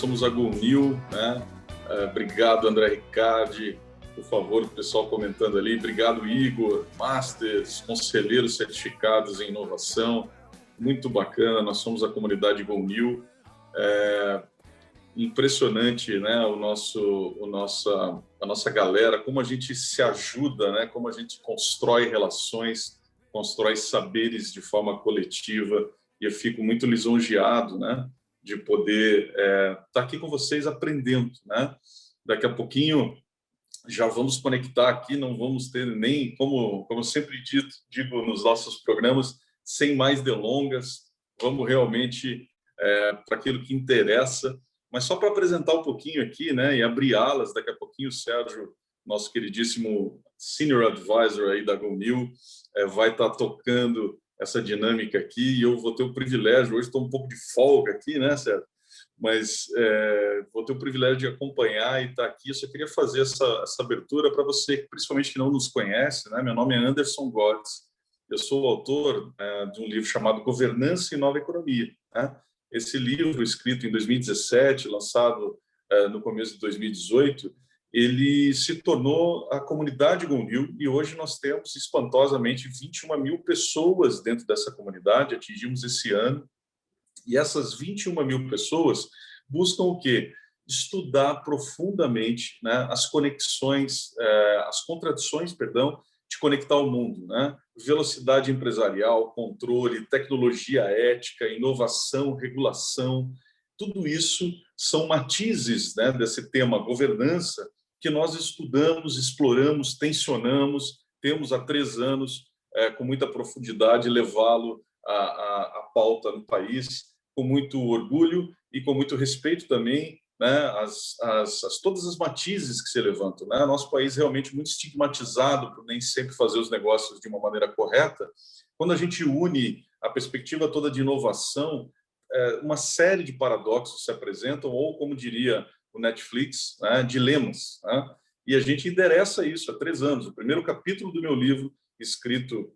somos a Gonew, né? Obrigado, André Ricardi, por favor, o pessoal comentando ali. Obrigado, Igor, Masters, conselheiros certificados em inovação. Muito bacana, nós somos a comunidade Gonew. Impressionante, né? A nossa galera, como a gente se ajuda, né? Como a gente constrói relações, constrói saberes de forma coletiva. E eu fico muito lisonjeado, né? De poder estar aqui com vocês aprendendo, né? Daqui a pouquinho já vamos conectar aqui, não vamos ter nem, como eu sempre digo nos nossos programas, sem mais delongas, vamos realmente para aquilo que interessa. Mas só para apresentar um pouquinho aqui, né, e abrir alas, daqui a pouquinho o Sérgio, nosso queridíssimo Senior Advisor aí da Gonew, vai estar tocando essa dinâmica aqui, e eu vou ter o privilégio, hoje estou um pouco de folga aqui, né, Sérgio? Mas vou ter o privilégio de acompanhar e estar aqui. Eu só queria fazer essa abertura para você, principalmente que não nos conhece, né? Meu nome é Anderson Godes, eu sou o autor de um livro chamado Governança e Nova Economia, né? Esse livro, escrito em 2017, lançado no começo de 2018, ele se tornou a comunidade Gonew, e hoje nós temos, espantosamente, 21 mil pessoas dentro dessa comunidade, atingimos esse ano. E essas 21 mil pessoas buscam o quê? Estudar profundamente, né, as conexões, as contradições, perdão, de conectar o mundo, né? Velocidade empresarial, controle, tecnologia ética, inovação, regulação, tudo isso são matizes, né, desse tema governança que nós estudamos, exploramos, tensionamos, temos há 3 anos, com muita profundidade, levá-lo à pauta no país, com muito orgulho e com muito respeito também, né, todas as matizes que se levantam, né? Nosso país é realmente muito estigmatizado por nem sempre fazer os negócios de uma maneira correta. Quando a gente une a perspectiva toda de inovação, uma série de paradoxos se apresentam, ou, como diria o Netflix, né, dilemas, né? E a gente endereça isso há 3 anos. O primeiro capítulo do meu livro, escrito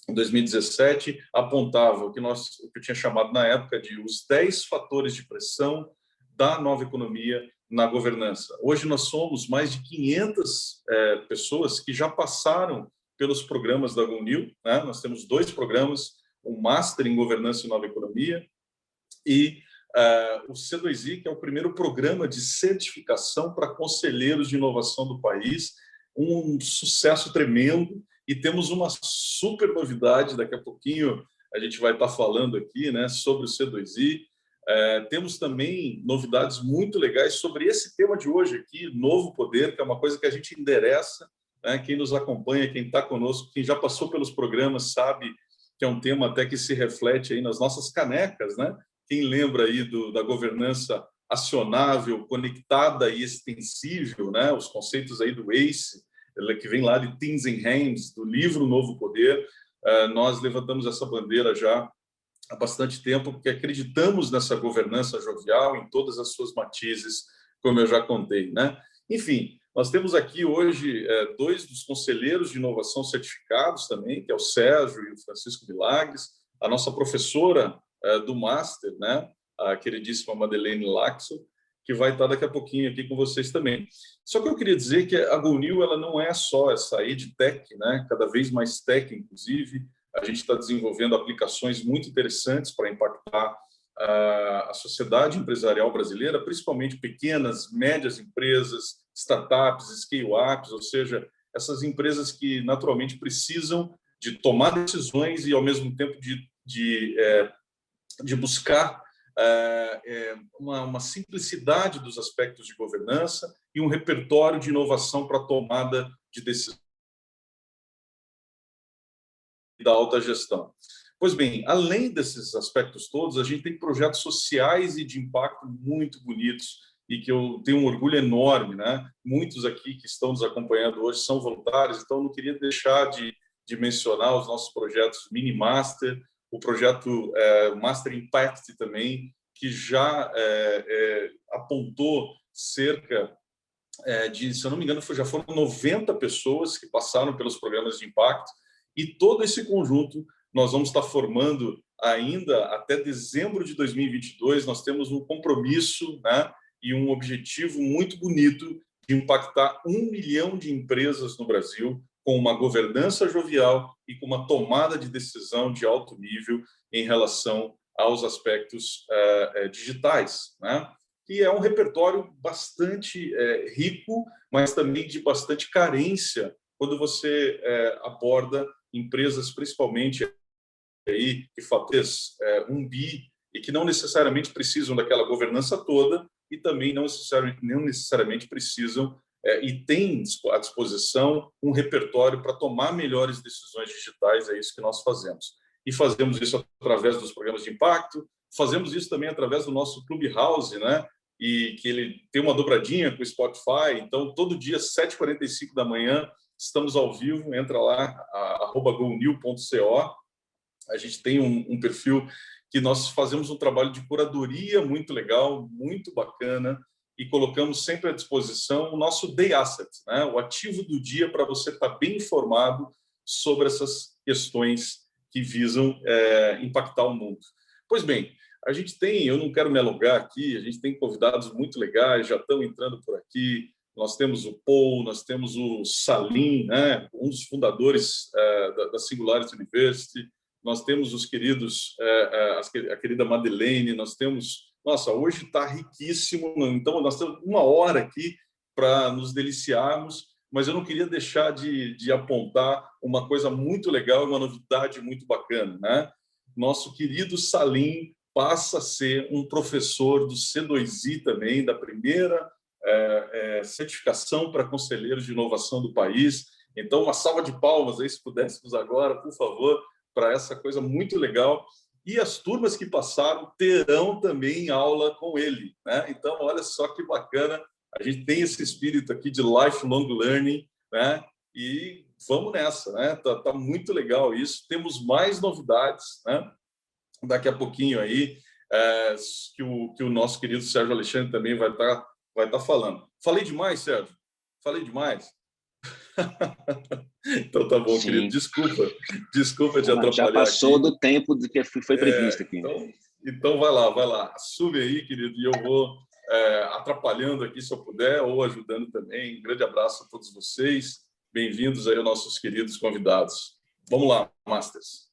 em 2017, apontava o que eu tinha chamado na época de os 10 fatores de pressão da nova economia na governança. Hoje nós somos mais de 500 pessoas que já passaram pelos programas da Gonew, né? Nós temos 2 programas, um Master em Governança e Nova Economia e o C2I, que é o primeiro programa de certificação para conselheiros de inovação do país, um sucesso tremendo. E temos uma super novidade, daqui a pouquinho a gente vai estar falando aqui, né, sobre o C2I. Temos também novidades muito legais sobre esse tema de hoje aqui, Novo Poder, que é uma coisa que a gente endereça, né? Quem nos acompanha, quem está conosco, quem já passou pelos programas sabe que é um tema até que se reflete aí nas nossas canecas, né? Quem lembra aí da governança acionável, conectada e extensível, né? Os conceitos aí do ACE, que vem lá de Teams and Hands, do livro Novo Poder. Nós levantamos essa bandeira já há bastante tempo, porque acreditamos nessa governança jovial em todas as suas matizes, como eu já contei, né? Enfim, nós temos aqui hoje 2 dos conselheiros de inovação certificados também, que é o Sérgio e o Francisco Milagres, a nossa professora do Master, né? A queridíssima Madeleine Lacsko, que vai estar daqui a pouquinho aqui com vocês também. Só que eu queria dizer que a Gonew, ela não é só essa edtech, né? Cada vez mais tech, inclusive. A gente está desenvolvendo aplicações muito interessantes para impactar a sociedade empresarial brasileira, principalmente pequenas, médias empresas, startups, scale-ups, ou seja, essas empresas que naturalmente precisam de tomar decisões e, ao mesmo tempo, de buscar uma simplicidade dos aspectos de governança e um repertório de inovação para a tomada de decisão da alta gestão. Pois bem, além desses aspectos todos, a gente tem projetos sociais e de impacto muito bonitos e que eu tenho um orgulho enorme, né? Muitos aqui que estão nos acompanhando hoje são voluntários, então não queria deixar de mencionar os nossos projetos Mini Master, o projeto Master Impact também, que já apontou cerca se eu não me engano, já foram 90 pessoas que passaram pelos programas de impacto, e todo esse conjunto nós vamos estar formando ainda até dezembro de 2022. Nós temos um compromisso, né, e um objetivo muito bonito de impactar 1 milhão de empresas no Brasil com uma governança jovial e com uma tomada de decisão de alto nível em relação aos aspectos digitais, né? E é um repertório bastante rico, mas também de bastante carência quando você aborda empresas, principalmente aí, que faturam 1 bi e que não necessariamente precisam daquela governança toda e também não necessariamente precisam e têm à disposição um repertório para tomar melhores decisões digitais. É isso que nós fazemos. E fazemos isso através dos programas de impacto, fazemos isso também através do nosso Clubhouse, né? E que ele tem uma dobradinha com o Spotify. Então, todo dia, 7h45 da manhã, estamos ao vivo. Entra lá, @gonew.co. A gente tem um perfil que nós fazemos um trabalho de curadoria muito legal, muito bacana, e colocamos sempre à disposição o nosso day asset, né? O ativo do dia para você estar bem informado sobre essas questões que visam impactar o mundo. Pois bem, a gente tem, eu não quero me alongar aqui, a gente tem convidados muito legais, já estão entrando por aqui. Nós temos o Paul, nós temos o Salim, né? Um dos fundadores da Singularity University. Nós temos os queridos, a querida Madeleine, nós temos... Nossa, hoje está riquíssimo, então nós temos 1 hora aqui para nos deliciarmos, mas eu não queria deixar de apontar uma coisa muito legal, uma novidade muito bacana, né? Nosso querido Salim passa a ser um professor do C2I também, da primeira certificação para conselheiros de inovação do país. Então, uma salva de palmas aí, se pudéssemos agora, por favor, para essa coisa muito legal. E as turmas que passaram terão também aula com ele, né? Então, olha só que bacana. A gente tem esse espírito aqui de lifelong learning, né? E vamos nessa, né? Tá muito legal isso. Temos mais novidades, né? Daqui a pouquinho aí, que o nosso querido Sérgio Alexandre também vai estar falando. Falei demais, Sérgio? Falei demais? Então tá bom, Sim. querido. Desculpa te atrapalhar. Já passou aqui do tempo de que foi previsto aqui. Então vai lá. Assume aí, querido, e eu vou atrapalhando aqui se eu puder, ou ajudando também. Um grande abraço a todos vocês. Bem-vindos aí aos nossos queridos convidados. Vamos lá, Masters.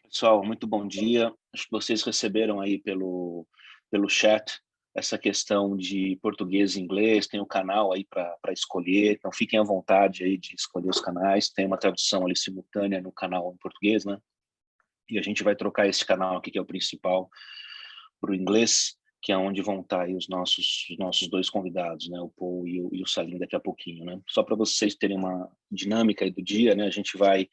Pessoal, muito bom dia. Acho que vocês receberam aí pelo chat essa questão de português e inglês, tem o canal aí para escolher, então fiquem à vontade aí de escolher os canais, tem uma tradução ali simultânea no canal em português, né? E a gente vai trocar esse canal aqui, que é o principal, para o inglês, que é onde vão estar aí os nossos 2 convidados, né? O Paul e o Salim daqui a pouquinho, né? Só para vocês terem uma dinâmica aí do dia, né? A gente vai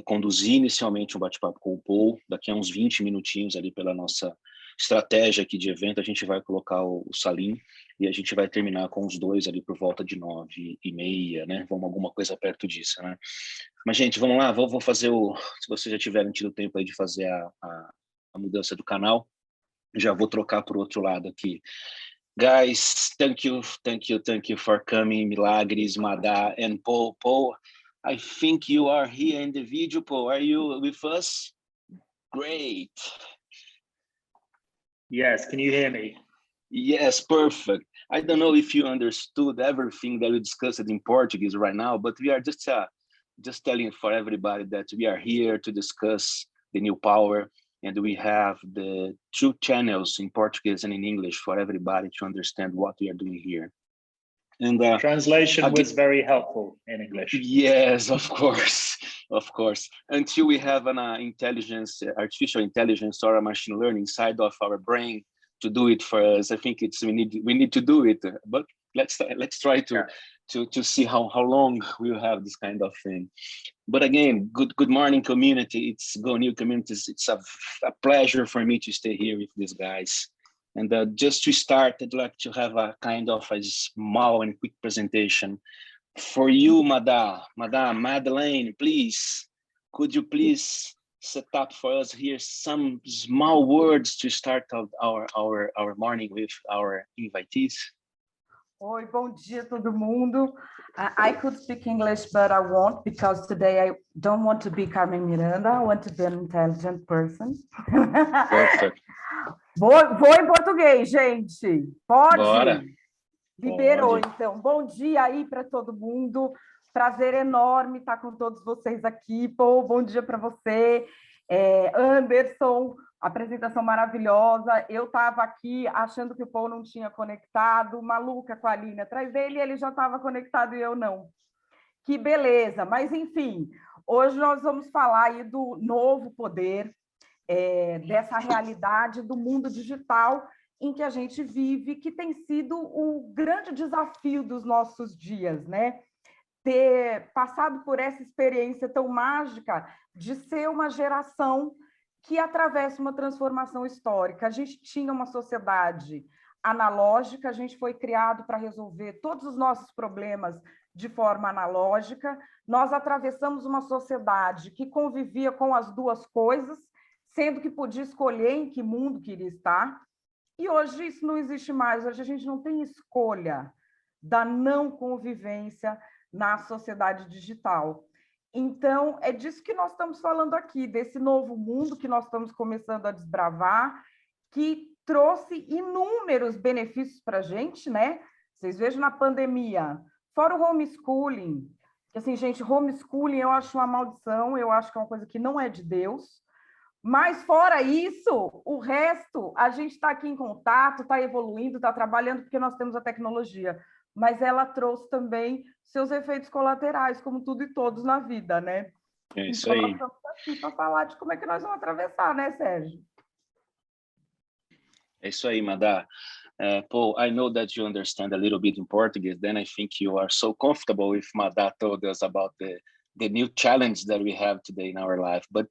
conduzir inicialmente um bate-papo com o Paul, daqui a uns 20 minutinhos ali pela nossa estratégia aqui de evento, a gente vai colocar o Salim e a gente vai terminar com os 2 ali por volta de 9h30, né? Vamos alguma coisa perto disso, né? Mas, gente, vamos lá, vou fazer se vocês já tiverem tido tempo aí de fazer a mudança do canal, já vou trocar para o outro lado aqui. Guys, thank you for coming, Milagres, Madá, and Paul. Paul, I think you are here in the video, Paul. Are you with us? Great. Yes, can you hear me? Yes, perfect. I don't know if you understood everything that we discussed in Portuguese right now, but we are just telling for everybody that we are here to discuss the new power, and we have the 2 channels in Portuguese and in English for everybody to understand what we are doing here. And translation was very helpful in English. Yes, of course. Until we have an artificial intelligence or a machine learning side of our brain to do it for us, I think we need to do it. But let's try to see how long we'll have this kind of thing. But again, good morning, community. It's Gonew communities. It's a pleasure for me to stay here with these guys. And just to start, I'd like to have a kind of a small and quick presentation for you, Madeleine. Please, could you please set up for us here some small words to start our morning with our invitees? Oi, bom dia, todo mundo. I could speak English, but I won't, because today I don't want to be Carmen Miranda. I want to be an intelligent person. Perfect. Vou em português, gente. Pode? Bora. Liberou, Pode. então. Bom dia aí para todo mundo. Prazer enorme estar com todos vocês aqui. Paul, bom dia para você. Anderson, apresentação maravilhosa. Eu estava aqui achando que o Paul não tinha conectado, maluca com a Aline atrás dele, e ele já estava conectado e eu não. Que beleza. Mas, enfim, hoje nós vamos falar aí do novo poder, dessa realidade do mundo digital em que a gente vive, que tem sido o grande desafio dos nossos dias, né? Ter passado por essa experiência tão mágica de ser uma geração que atravessa uma transformação histórica. A gente tinha uma sociedade analógica, a gente foi criado para resolver todos os nossos problemas de forma analógica. Nós atravessamos uma sociedade que convivia com as duas coisas, sendo que podia escolher em que mundo queria estar. E hoje isso não existe mais. Hoje a gente não tem escolha da não convivência na sociedade digital. Então, é disso que nós estamos falando aqui, desse novo mundo que nós estamos começando a desbravar, que trouxe inúmeros benefícios para a gente, né? Vocês vejam na pandemia, fora o homeschooling, que assim, gente, homeschooling eu acho uma maldição, eu acho que é uma coisa que não é de Deus, mas fora isso, o resto, a gente está aqui em contato, está evoluindo, está trabalhando, porque nós temos a tecnologia, mas ela trouxe também seus efeitos colaterais, como tudo e todos na vida, né? É isso então, aí. nós estamos aqui para falar de como é que nós vamos atravessar, né, Sérgio? É isso aí, Madá. Paul, I know that you understand a little bit in Portuguese. Then I think you are so comfortable if Madá told us about the new challenge that we have today in our life. But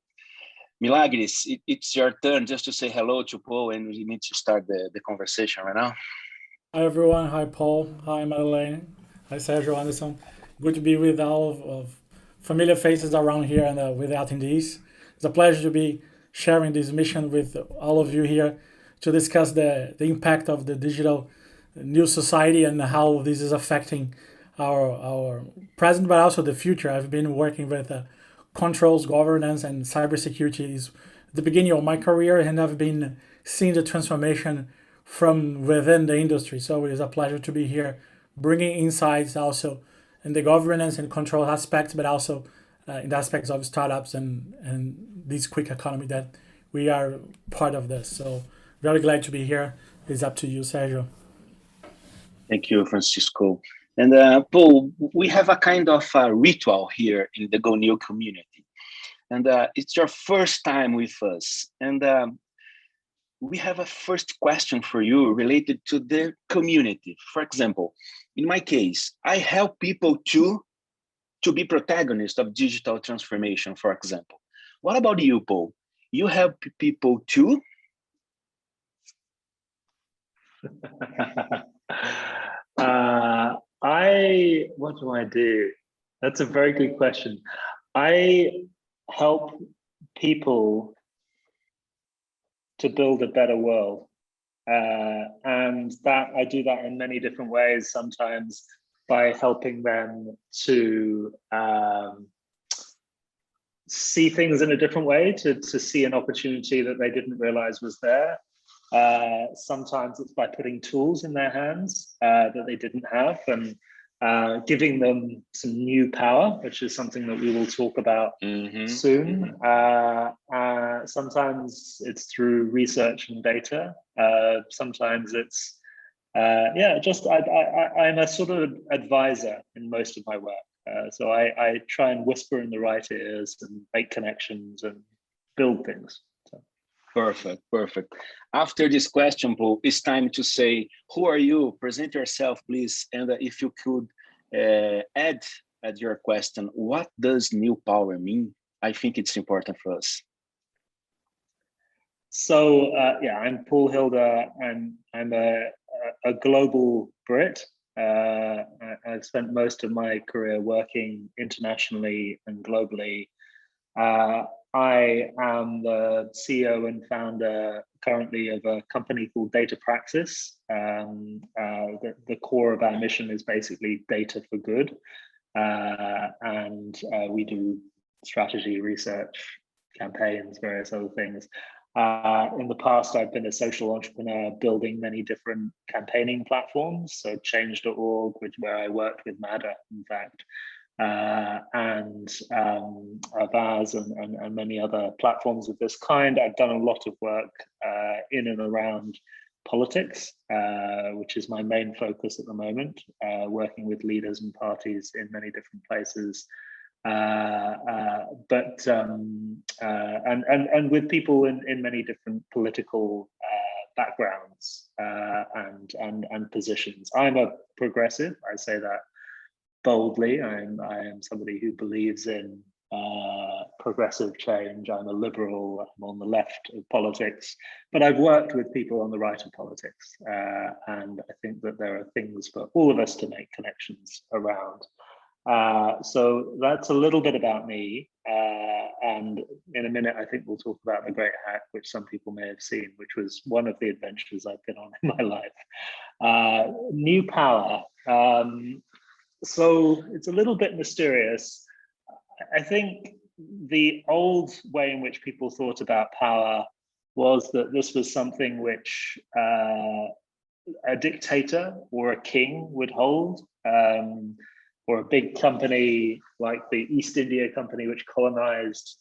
Milagres, it's your turn just to say hello to Paul, and we need to start the conversation right now. Hi, everyone. Hi, Paul. Hi, Madeleine. Hi, Sergio Anderson. Good to be with all of familiar faces around here and with the attendees. It's a pleasure to be sharing this mission with all of you here to discuss the impact of the digital new society and how this is affecting our present, but also the future. I've been working with controls, governance, and cybersecurity is the beginning of my career, and I've been seeing the transformation from within the industry. So it is a pleasure to be here, bringing insights also in the governance and control aspects, but also in the aspects of startups and this quick economy that we are part of this. So very glad to be here. It's up to you, Sergio. Thank you, Francisco. And Paul, we have a kind of ritual here in the Gonew community. And it's your first time with us. And we have a first question for you related to the community. For example, in my case, I help people to be protagonists of digital transformation, for example. What about you, Paul? You help people too? What do I do? That's a very good question. I help people to build a better world. And that I do that in many different ways, sometimes by helping them to see things in a different way, to see an opportunity that they didn't realize was there. Sometimes it's by putting tools in their hands that they didn't have and giving them some new power, which is something that we will talk about soon. Sometimes it's through research and data. Sometimes it's, I'm a sort of advisor in most of my work. So I try and whisper in the right ears and make connections and build things. Perfect. After this question, Paul, it's time to say, who are you? Present yourself, please. And if you could add at your question, what does new power mean? I think it's important for us. So, I'm Paul Hilder, and I'm a global Brit. I've spent most of my career working internationally and globally. I am the CEO and founder currently of a company called Data Praxis. The core of our mission is basically data for good. And we do strategy, research, campaigns, various other things. In the past, I've been a social entrepreneur building many different campaigning platforms. So change.org, where I worked with Mada, in fact, and Avaz and many other platforms of this kind. I've done a lot of work in and around politics, which is my main focus at the moment, working with leaders and parties in many different places. And with people in many different political backgrounds and positions. I'm a progressive, I say that boldly. I am somebody who believes in progressive change. I'm a liberal, I'm on the left of politics, but I've worked with people on the right of politics. And I think that there are things for all of us to make connections around. So that's a little bit about me. And in a minute, I think we'll talk about the Great Hack, which some people may have seen, which was one of the adventures I've been on in my life. New power. So it's a little bit mysterious. I think the old way in which people thought about power was that this was something which a dictator or a king would hold, or a big company like the East India Company, which colonized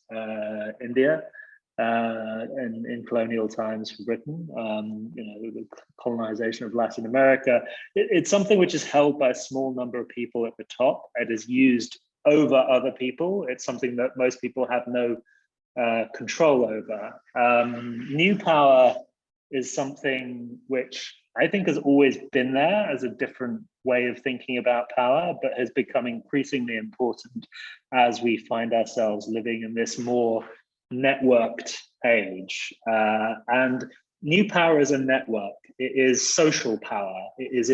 India in colonial times for Britain, the colonization of Latin America. It's something which is held by a small number of people at the top. It is used over other people. It's something that most people have no control over. New power is something which I think has always been there as a different way of thinking about power, but has become increasingly important as we find ourselves living in this more networked age. And new power is a network. It is social power. It's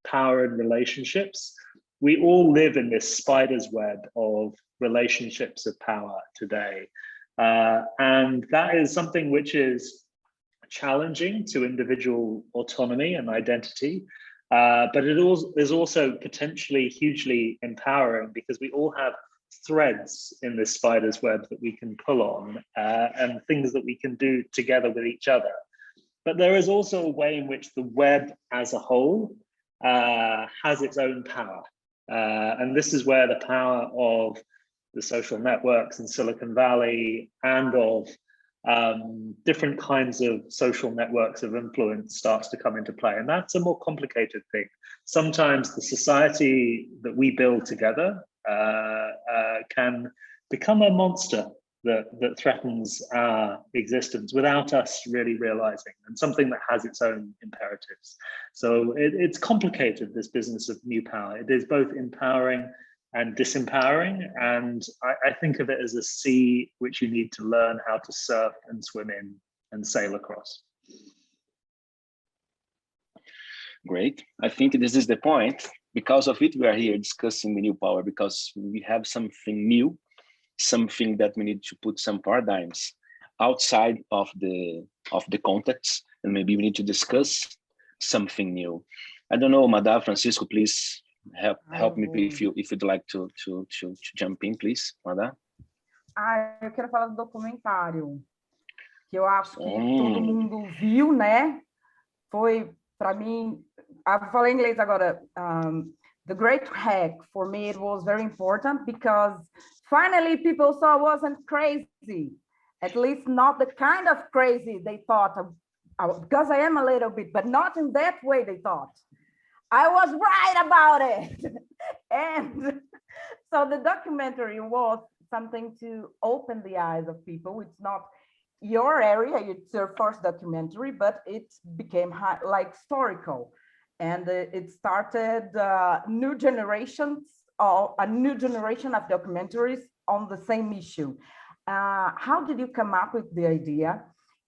power in relationships. We all live in this spider's web of relationships of power today. And that is something which is challenging to individual autonomy and identity, but it is also potentially hugely empowering, because we all have threads in this spider's web that we can pull on, and things that we can do together with each other. But there is also a way in which the web as a whole has its own power. And this is where the power of the social networks in Silicon Valley and of different kinds of social networks of influence starts to come into play. And that's a more complicated thing. Sometimes the society that we build together can become a monster that threatens our existence without us really realizing, and something that has its own imperatives. So it's complicated, this business of new power. It is both empowering and disempowering, and I think of it as a sea which you need to learn how to surf and swim in and sail across. Great. I think this is the point. Because of it, we are here discussing the new power, because we have something new, something that we need to put some paradigms outside of the context, and maybe we need to discuss something new. I don't know, Madame, Francisco, please help me if you'd like to jump in, please, Madame. Eu quero falar do documentário, que eu acho que todo mundo viu, né? Foi, para mim, eu falei em inglês agora, the Great Hack, for me, it was very important, because finally people saw I wasn't crazy, at least not the kind of crazy they thought, because I am a little bit, but not in that way they thought. I was right about it. And so the documentary was something to open the eyes of people. It's not your area, it's your first documentary, but it became like historical. And it started a new generation of documentaries on the same issue. How did you come up with the idea?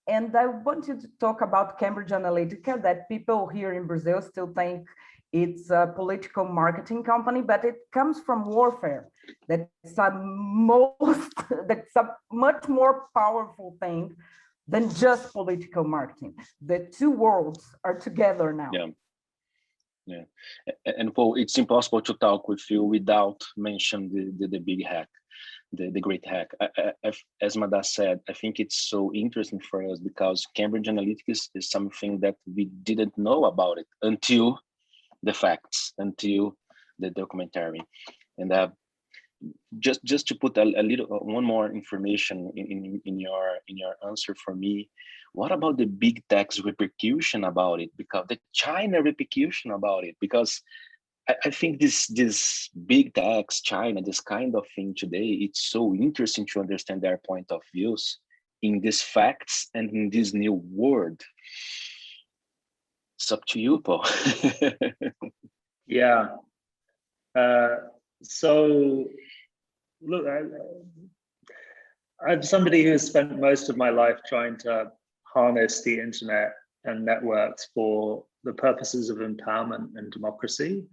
And I wanted to talk about Cambridge Analytica, that people here in Brazil still think it's a political marketing company, but it comes from warfare. That's a much more powerful thing than just political marketing. The two worlds are together now. Yeah. And Paul, it's impossible to talk with you without mentioning the big hack. the great hack. As Mada said, I think it's so interesting for us because Cambridge Analytica is something that we didn't know about it until the facts, until the documentary. And just to put a little one more information in your answer for me, what about the big tech's repercussion about it? Because the China repercussion about it, because I think this big techs, China, this kind of thing today, it's so interesting to understand their point of views in these facts and in this new world. It's up to you, Paul. Yeah. So, look, I'm somebody who has spent most of my life trying to harness the internet and networks for the purposes of empowerment and democracy.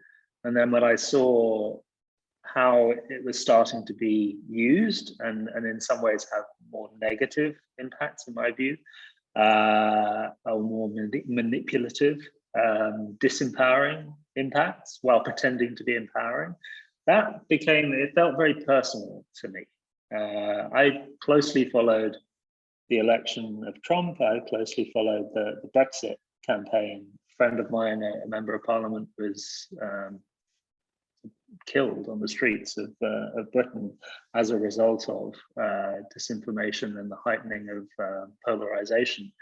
And then when I saw how it was starting to be used and in some ways have more negative impacts, in my view, or more manipulative, disempowering impacts while pretending to be empowering, it felt very personal to me. I closely followed the election of Trump. I closely followed the Brexit campaign. A friend of mine, a member of parliament, was killed on the streets of Britain as a result of disinformation and the heightening of polarization.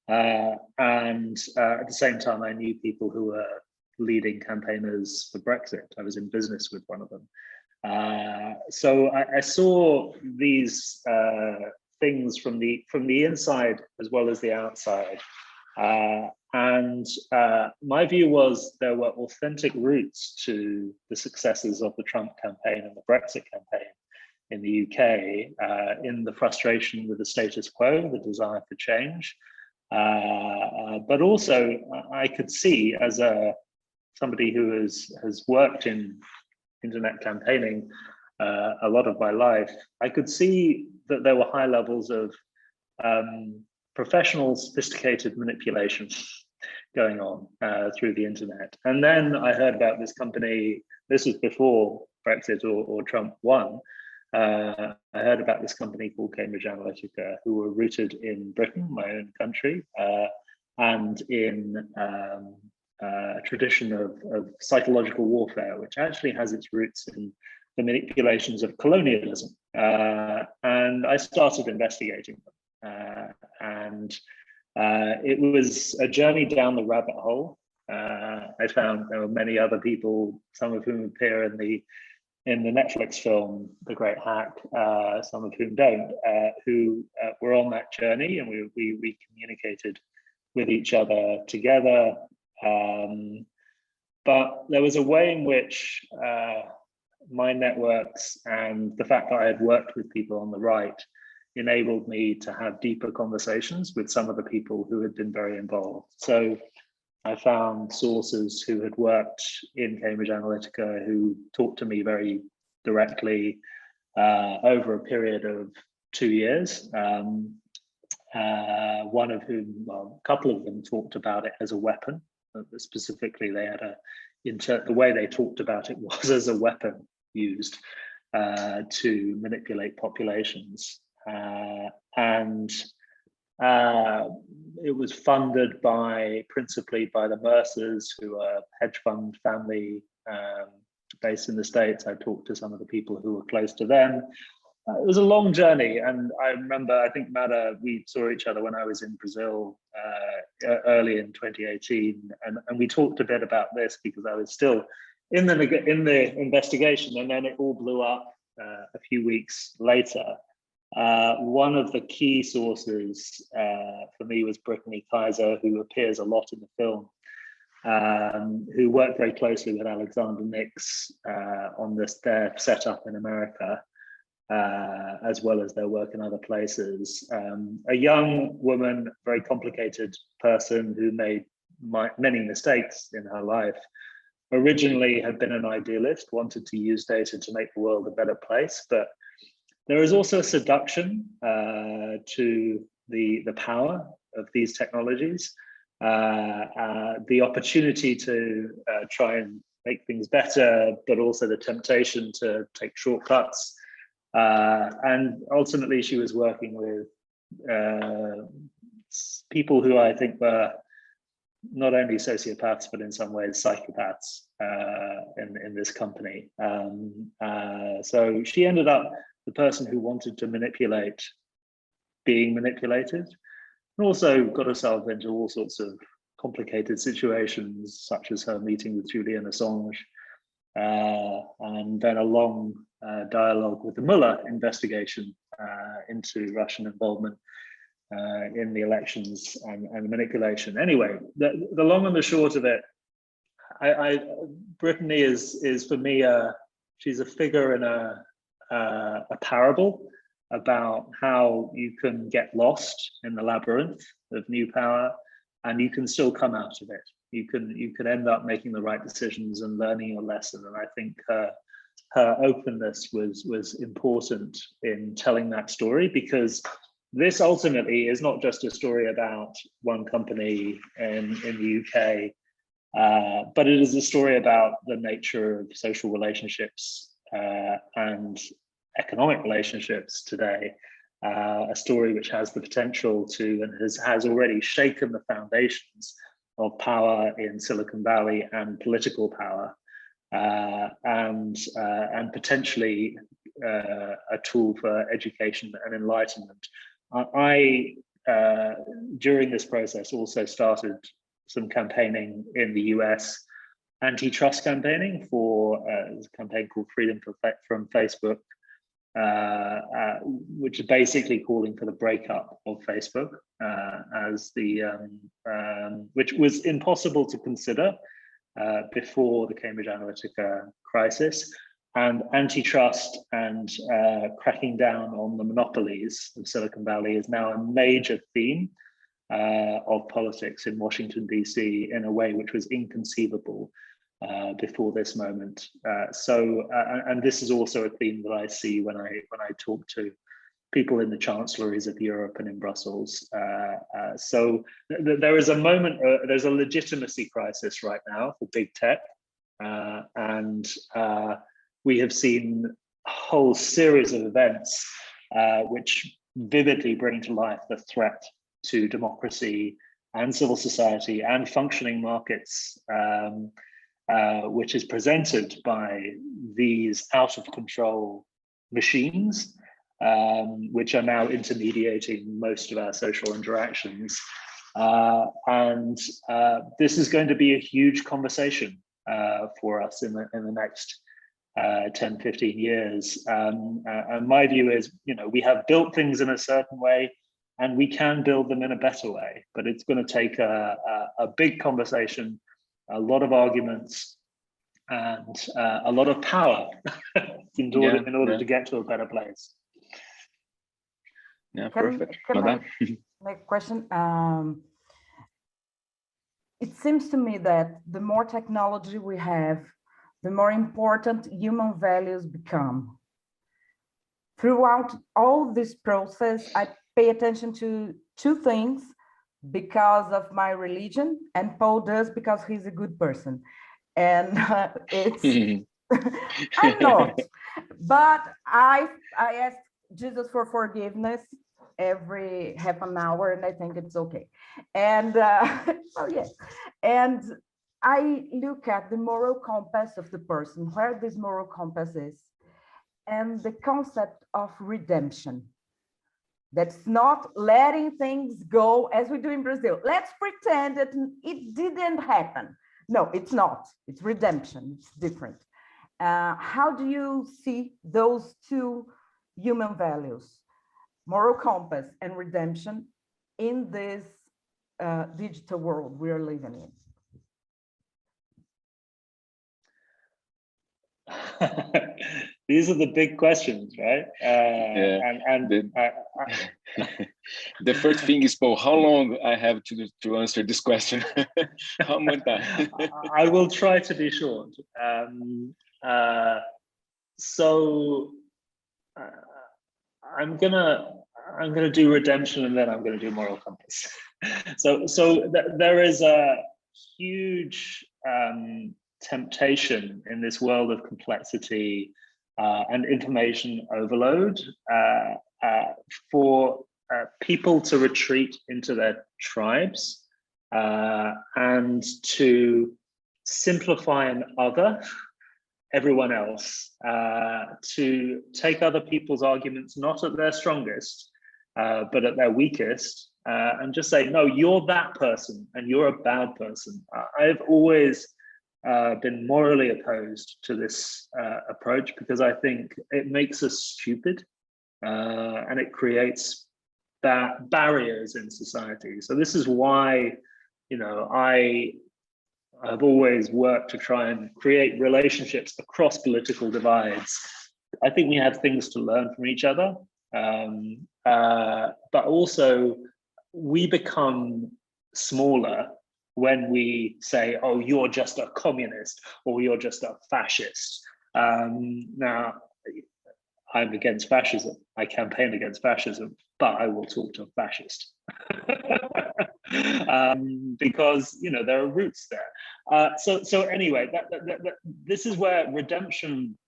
And at the same time, I knew people who were leading campaigners for Brexit. I was in business with one of them. So I saw these things from the inside as well as the outside. And my view was there were authentic roots to the successes of the Trump campaign and the Brexit campaign in the UK, in the frustration with the status quo, the desire for change. But also I could see, as somebody who has worked in internet campaigning a lot of my life, I could see that there were high levels of professional, sophisticated manipulation going on through the internet. And then I heard about this company. This was before Brexit or Trump won. I heard about this company called Cambridge Analytica, who were rooted in Britain, my own country, and in a tradition of psychological warfare, which actually has its roots in the manipulations of colonialism. And I started investigating them. And it was a journey down the rabbit hole. I found there were many other people, some of whom appear in the Netflix film, The Great Hack, some of whom don't, who were on that journey, and we communicated with each other together. But there was a way in which my networks and the fact that I had worked with people on the right enabled me to have deeper conversations with some of the people who had been very involved. So I found sources who had worked in Cambridge Analytica who talked to me very directly over a period of 2 years. One of whom, well, a couple of them talked about it as a weapon. Specifically, they had the way they talked about it was as a weapon used to manipulate populations. And it was funded principally by the Mercers, who are a hedge fund family based in the States. I talked to some of the people who were close to them. It was a long journey, and I remember, I think, Mada, we saw each other when I was in Brazil early in 2018, and we talked a bit about this because I was still in the investigation, and then it all blew up a few weeks later. One of the key sources for me was Brittany Kaiser, who appears a lot in the film, who worked very closely with Alexander Nix on their setup in America, as well as their work in other places. A young woman, very complicated person who made many mistakes in her life, originally had been an idealist, wanted to use data to make the world a better place, but there is also a seduction to the power of these technologies, the opportunity to try and make things better, but also the temptation to take shortcuts. And ultimately, she was working with people who I think were not only sociopaths, but in some ways psychopaths in this company. So she ended up the person who wanted to manipulate being manipulated, and also got herself into all sorts of complicated situations, such as her meeting with Julian Assange, and then a long dialogue with the Mueller investigation into Russian involvement in the elections and manipulation. Anyway, the long and the short of it, Brittany is for me, she's a figure in a parable about how you can get lost in the labyrinth of new power, and you can still come out of it. You can end up making the right decisions and learning your lesson. And I think her openness was important in telling that story, because this ultimately is not just a story about one company in the UK, but it is a story about the nature of social relationships and economic relationships today. A story which has the potential to, and has already shaken the foundations of power in Silicon Valley and political power, and potentially a tool for education and enlightenment. I during this process also started some campaigning in the US, antitrust campaigning for a campaign called Freedom from Facebook, which is basically calling for the breakup of Facebook, as the which was impossible to consider before the Cambridge Analytica crisis. And antitrust and cracking down on the monopolies of Silicon Valley is now a major theme of politics in Washington, DC, in a way which was inconceivable before this moment. And this is also a theme that I see when I talk to people in the chancelleries of Europe and in Brussels. So there is a moment, there's a legitimacy crisis right now for big tech, and we have seen a whole series of events which vividly bring to life the threat to democracy and civil society and functioning markets, which is presented by these out of control machines, which are now intermediating most of our social interactions. And this is going to be a huge conversation for us in the next 10, 15 years. And my view is, we have built things in a certain way, and we can build them in a better way, but it's going to take a big conversation, a lot of arguments, and a lot of power in order to get to a better place. Yeah, perfect. Can I make a question? It seems to me that the more technology we have, the more important human values become. Throughout all this process, I pay attention to two things because of my religion, and Paul does because he's a good person. And it's, I'm not, but I ask Jesus for forgiveness every half an hour, and I think it's okay. And oh yeah, and I look at the moral compass of the person, where this moral compass is, and the concept of redemption. That's not letting things go as we do in Brazil. Let's pretend that it didn't happen. No, it's not. It's redemption. It's different. How do you see those two human values, moral compass and redemption, in this digital world we're living in? These are the big questions, right? The first thing is, Paul, how long I have to answer this question? How much time? I will try to be short. So I'm gonna do redemption, and then I'm gonna do moral compass. So there is a huge temptation in this world of complexity and information overload, for people to retreat into their tribes and to simplify and other everyone else, to take other people's arguments not at their strongest, but at their weakest, and just say, no, you're that person and you're a bad person. I've always been morally opposed to this approach because I think it makes us stupid and it creates barriers in society. So this is why, you know, I've always worked to try and create relationships across political divides. I think we have things to learn from each other, but also we become smaller when we say, oh, you're just a communist or you're just a fascist. Now, I'm against fascism. I campaign against fascism, but I will talk to a fascist. Because, you know, there are roots there. So anyway, this is where redemption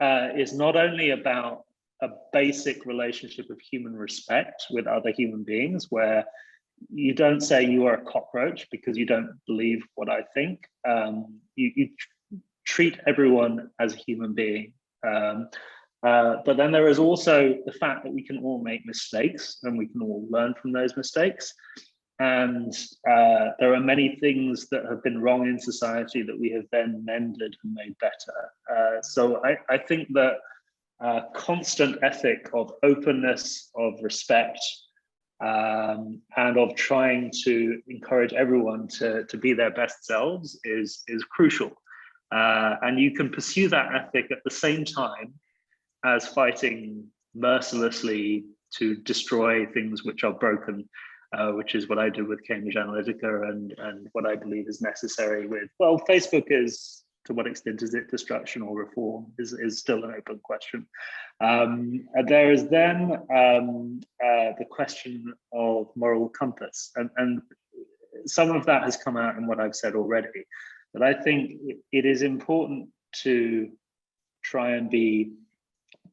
is not only about a basic relationship of human respect with other human beings, where you don't say you are a cockroach because you don't believe what I think. You treat everyone as a human being. But then there is also the fact that we can all make mistakes and we can all learn from those mistakes. And there are many things that have been wrong in society that we have then mended and made better. So I think that constant ethic of openness, of respect, and of trying to encourage everyone to be their best selves is crucial. And you can pursue that ethic at the same time as fighting mercilessly to destroy things which are broken, which is what I do with Cambridge Analytica and what I believe is necessary with, well, Facebook is, to what extent is it destruction or reform is still an open question. There is then the question of moral compass, and some of that has come out in what I've said already, but I think it is important to try and be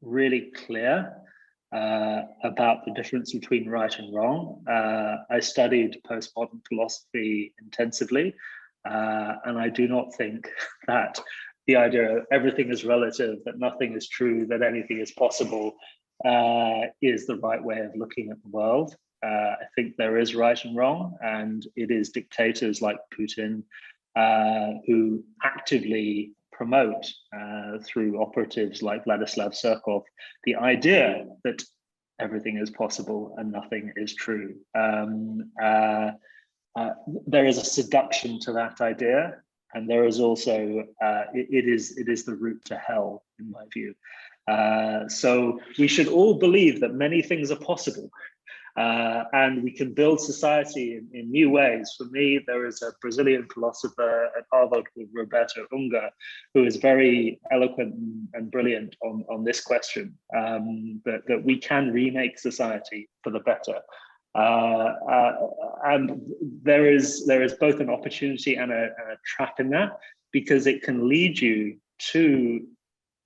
really clear about the difference between right and wrong. I studied postmodern philosophy intensively, and I do not think that the idea of everything is relative, that nothing is true, that anything is possible, is the right way of looking at the world. I think there is right and wrong, and it is dictators like Putin who actively promote through operatives like Vladislav Surkov the idea that everything is possible and nothing is true. There is a seduction to that idea, and there is also it is the route to hell, in my view. So we should all believe that many things are possible, and we can build society in new ways. For me, there is a Brazilian philosopher at Harvard called Roberto Ungar, who is very eloquent and brilliant on this question, that we can remake society for the better. And there is both an opportunity and a trap in that, because it can lead you to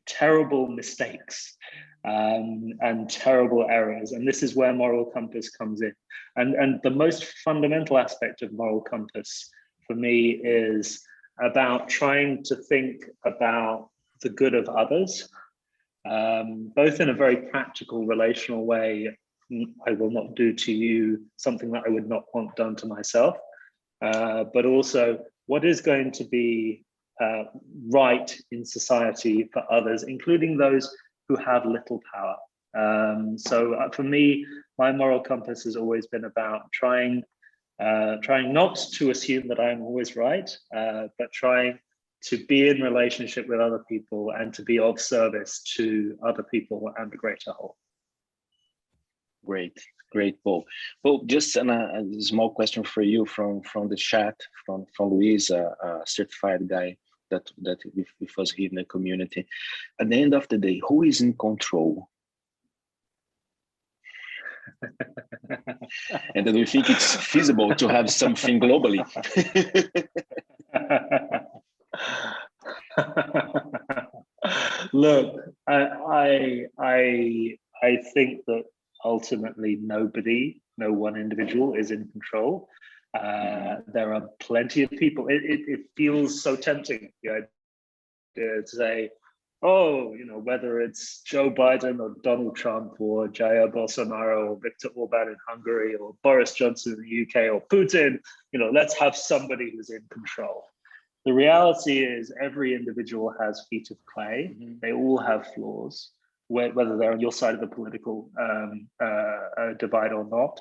terrible mistakes and terrible errors. And this is where moral compass comes in. And the most fundamental aspect of moral compass for me is about trying to think about the good of others, both in a very practical, relational way. I will not do to you something that I would not want done to myself, but also what is going to be right in society for others, including those who have little power. So for me, my moral compass has always been about trying not to assume that I'm always right, but trying to be in relationship with other people and to be of service to other people and the greater whole. Great, Paul. Paul, just a small question for you from the chat, from Luis, a certified guy that with us here in the community. At the end of the day, who is in control? And do you think it's feasible to have something globally? Look, I think that ultimately no one individual is in control. There are plenty of people. It feels so tempting, the idea to say, oh, whether it's Joe Biden or Donald Trump or Jair Bolsonaro or Viktor Orban in Hungary or Boris Johnson in the UK or Putin, let's have somebody who's in control. The reality is every individual has feet of clay. They all have flaws, whether they're on your side of the political divide or not.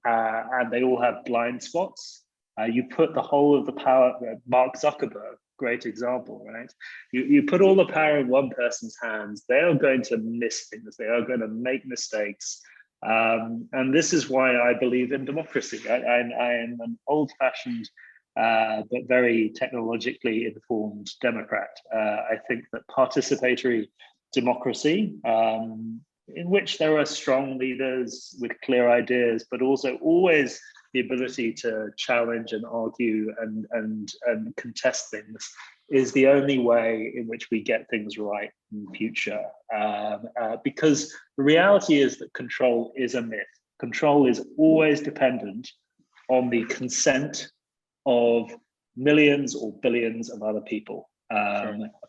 And they all have blind spots. You put the whole of the power, Mark Zuckerberg, great example, right? You put all the power in one person's hands, they are going to miss things, they are going to make mistakes. And this is why I believe in democracy. I am an old-fashioned but very technologically informed Democrat. I think that participatory democracy, in which there are strong leaders with clear ideas, but also always the ability to challenge and argue and contest things, is the only way in which we get things right in the future. Because the reality is that control is a myth. Control is always dependent on the consent of millions or billions of other people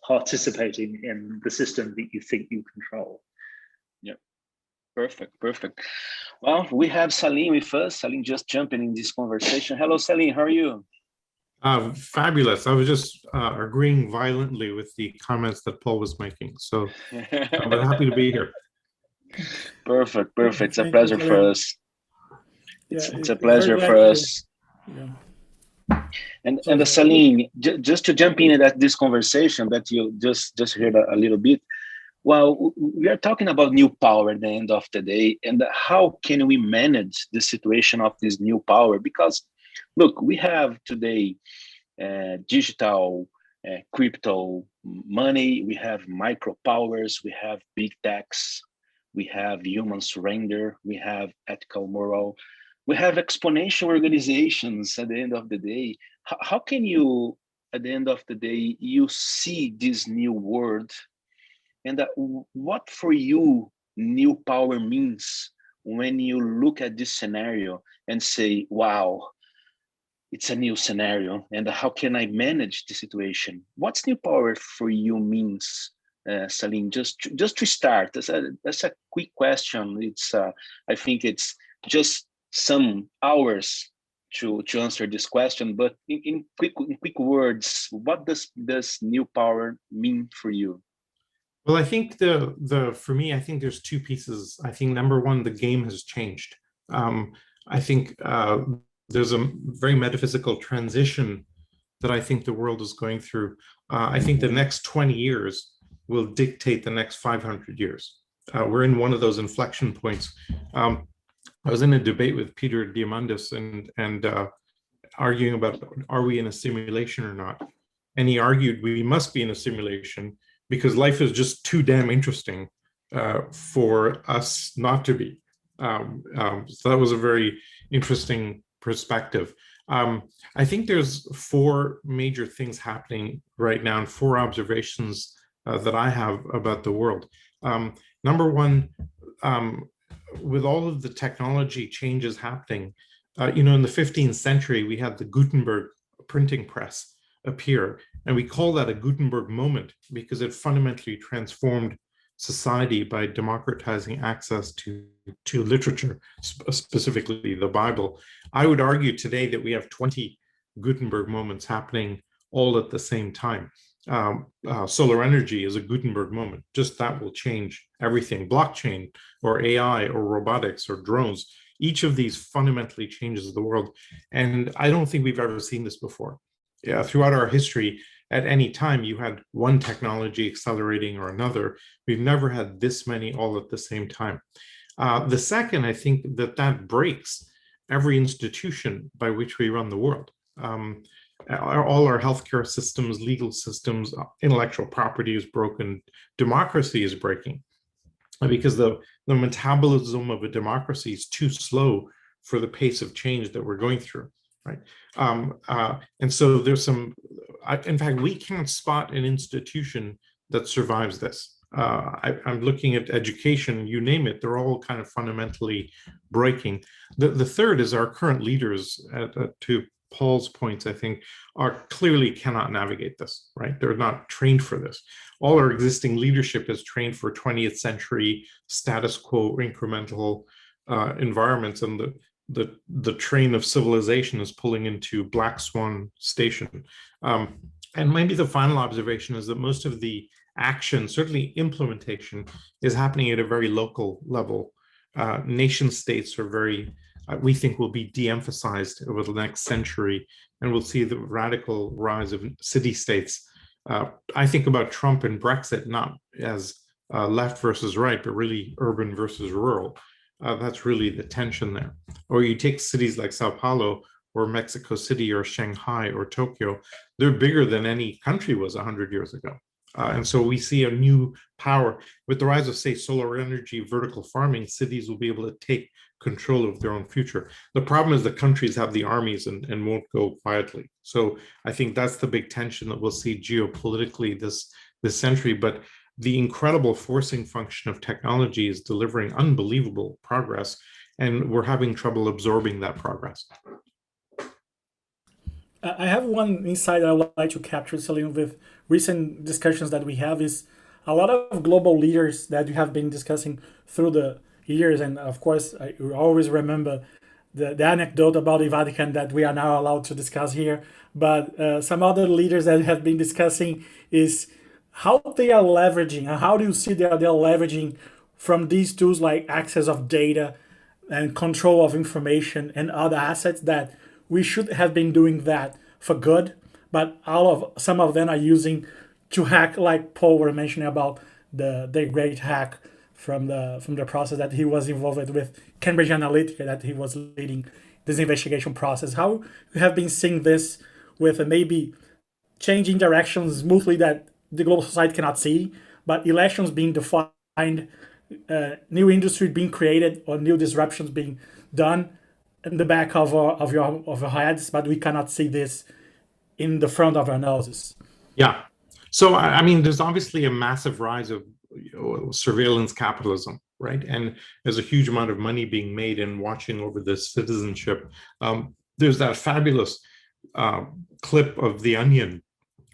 participating in the system that you think you control. Yeah, perfect. Well, we have Salim with us. Salim just jumping in this conversation. Hello, Salim, how are you? Fabulous. I was just agreeing violently with the comments that Paul was making. So I'm happy to be here. Perfect. It's a pleasure for us. It's a pleasure for us. Yeah. And Salim, just to jump in at this conversation that you just heard a little bit. Well, we are talking about new power at the end of the day, and how can we manage the situation of this new power? Because, look, we have today digital, crypto money, we have micro powers, we have big techs, we have human surrender, we have ethical moral, we have exponential organizations at the end of the day. How can you, at the end of the day, you see this new world? And what for you new power means when you look at this scenario and say, wow, it's a new scenario, and how can I manage the situation? What's new power for you means, Salim? Just to start, that's a quick question. It's I think it's just some hours to answer this question, but in quick words, what does new power mean for you? Well, I think for me, I think there's two pieces. I think number one, the game has changed. I think there's a very metaphysical transition that I think the world is going through. I think the next 20 years will dictate the next 500 years. We're in one of those inflection points. I was in a debate with Peter Diamandis and arguing about, are we in a simulation or not? And he argued we must be in a simulation because life is just too damn interesting for us not to be. So that was a very interesting perspective. I think there's four major things happening right now and four observations that I have about the world. Number one, with all of the technology changes happening, in the 15th century, we had the Gutenberg printing press appear, and we call that a Gutenberg moment because it fundamentally transformed society by democratizing access to literature, specifically the Bible. I would argue today that we have 20 Gutenberg moments happening all at the same time. Solar energy is a Gutenberg moment. Just that will change everything. Blockchain or AI or robotics or drones, each of these fundamentally changes the world. And I don't think we've ever seen this before. Throughout our history, at any time, you had one technology accelerating or another. We've never had this many all at the same time. The second, I think that breaks every institution by which we run the world. All our healthcare systems, legal systems, intellectual property is broken. Democracy is breaking because the metabolism of a democracy is too slow for the pace of change that we're going through. Right. And so there's some, in fact, we can't spot an institution that survives this. I'm looking at education, you name it, they're all kind of fundamentally breaking. The third is our current leaders, to Paul's points, I think, are clearly cannot navigate this, right? They're not trained for this. All our existing leadership is trained for 20th century status quo incremental environments, and the train of civilization is pulling into black swan station. And maybe the final observation is that most of the action, certainly implementation, is happening at a very local level. Nation states are very, we think, will be de-emphasized over the next century, and we'll see the radical rise of city states. I think about Trump and Brexit not as left versus right, but really urban versus rural. That's really the tension there. Or you take cities like Sao Paulo or Mexico City or Shanghai or Tokyo, they're bigger than any country was 100 years ago. And so we see a new power. With the rise of, say, solar energy, vertical farming, cities will be able to take control of their own future. The problem is the countries have the armies and won't go quietly. So I think that's the big tension that we'll see geopolitically this century. But the incredible forcing function of technology is delivering unbelievable progress, and we're having trouble absorbing that progress. I have one insight I would like to capture, Salim, with recent discussions that we have is a lot of global leaders that we have been discussing through the years. And of course, I always remember the anecdote about the Vatican that we are now allowed to discuss here. But some other leaders that we have been discussing is how they are leveraging, and how do you see they're leveraging from these tools like access of data and control of information and other assets that we should have been doing that for good, but some of them are using to hack, like Paul were mentioning about the great hack from the process that he was involved with Cambridge Analytica, that he was leading this investigation process. How you have been seeing this with maybe changing directions smoothly that the global society cannot see, but elections being defined, new industry being created, or new disruptions being done in the back of your heads, but we cannot see this in the front of our noses. Yeah. So, I mean, there's obviously a massive rise of surveillance capitalism, right? And there's a huge amount of money being made in watching over this citizenship. There's that fabulous clip of The Onion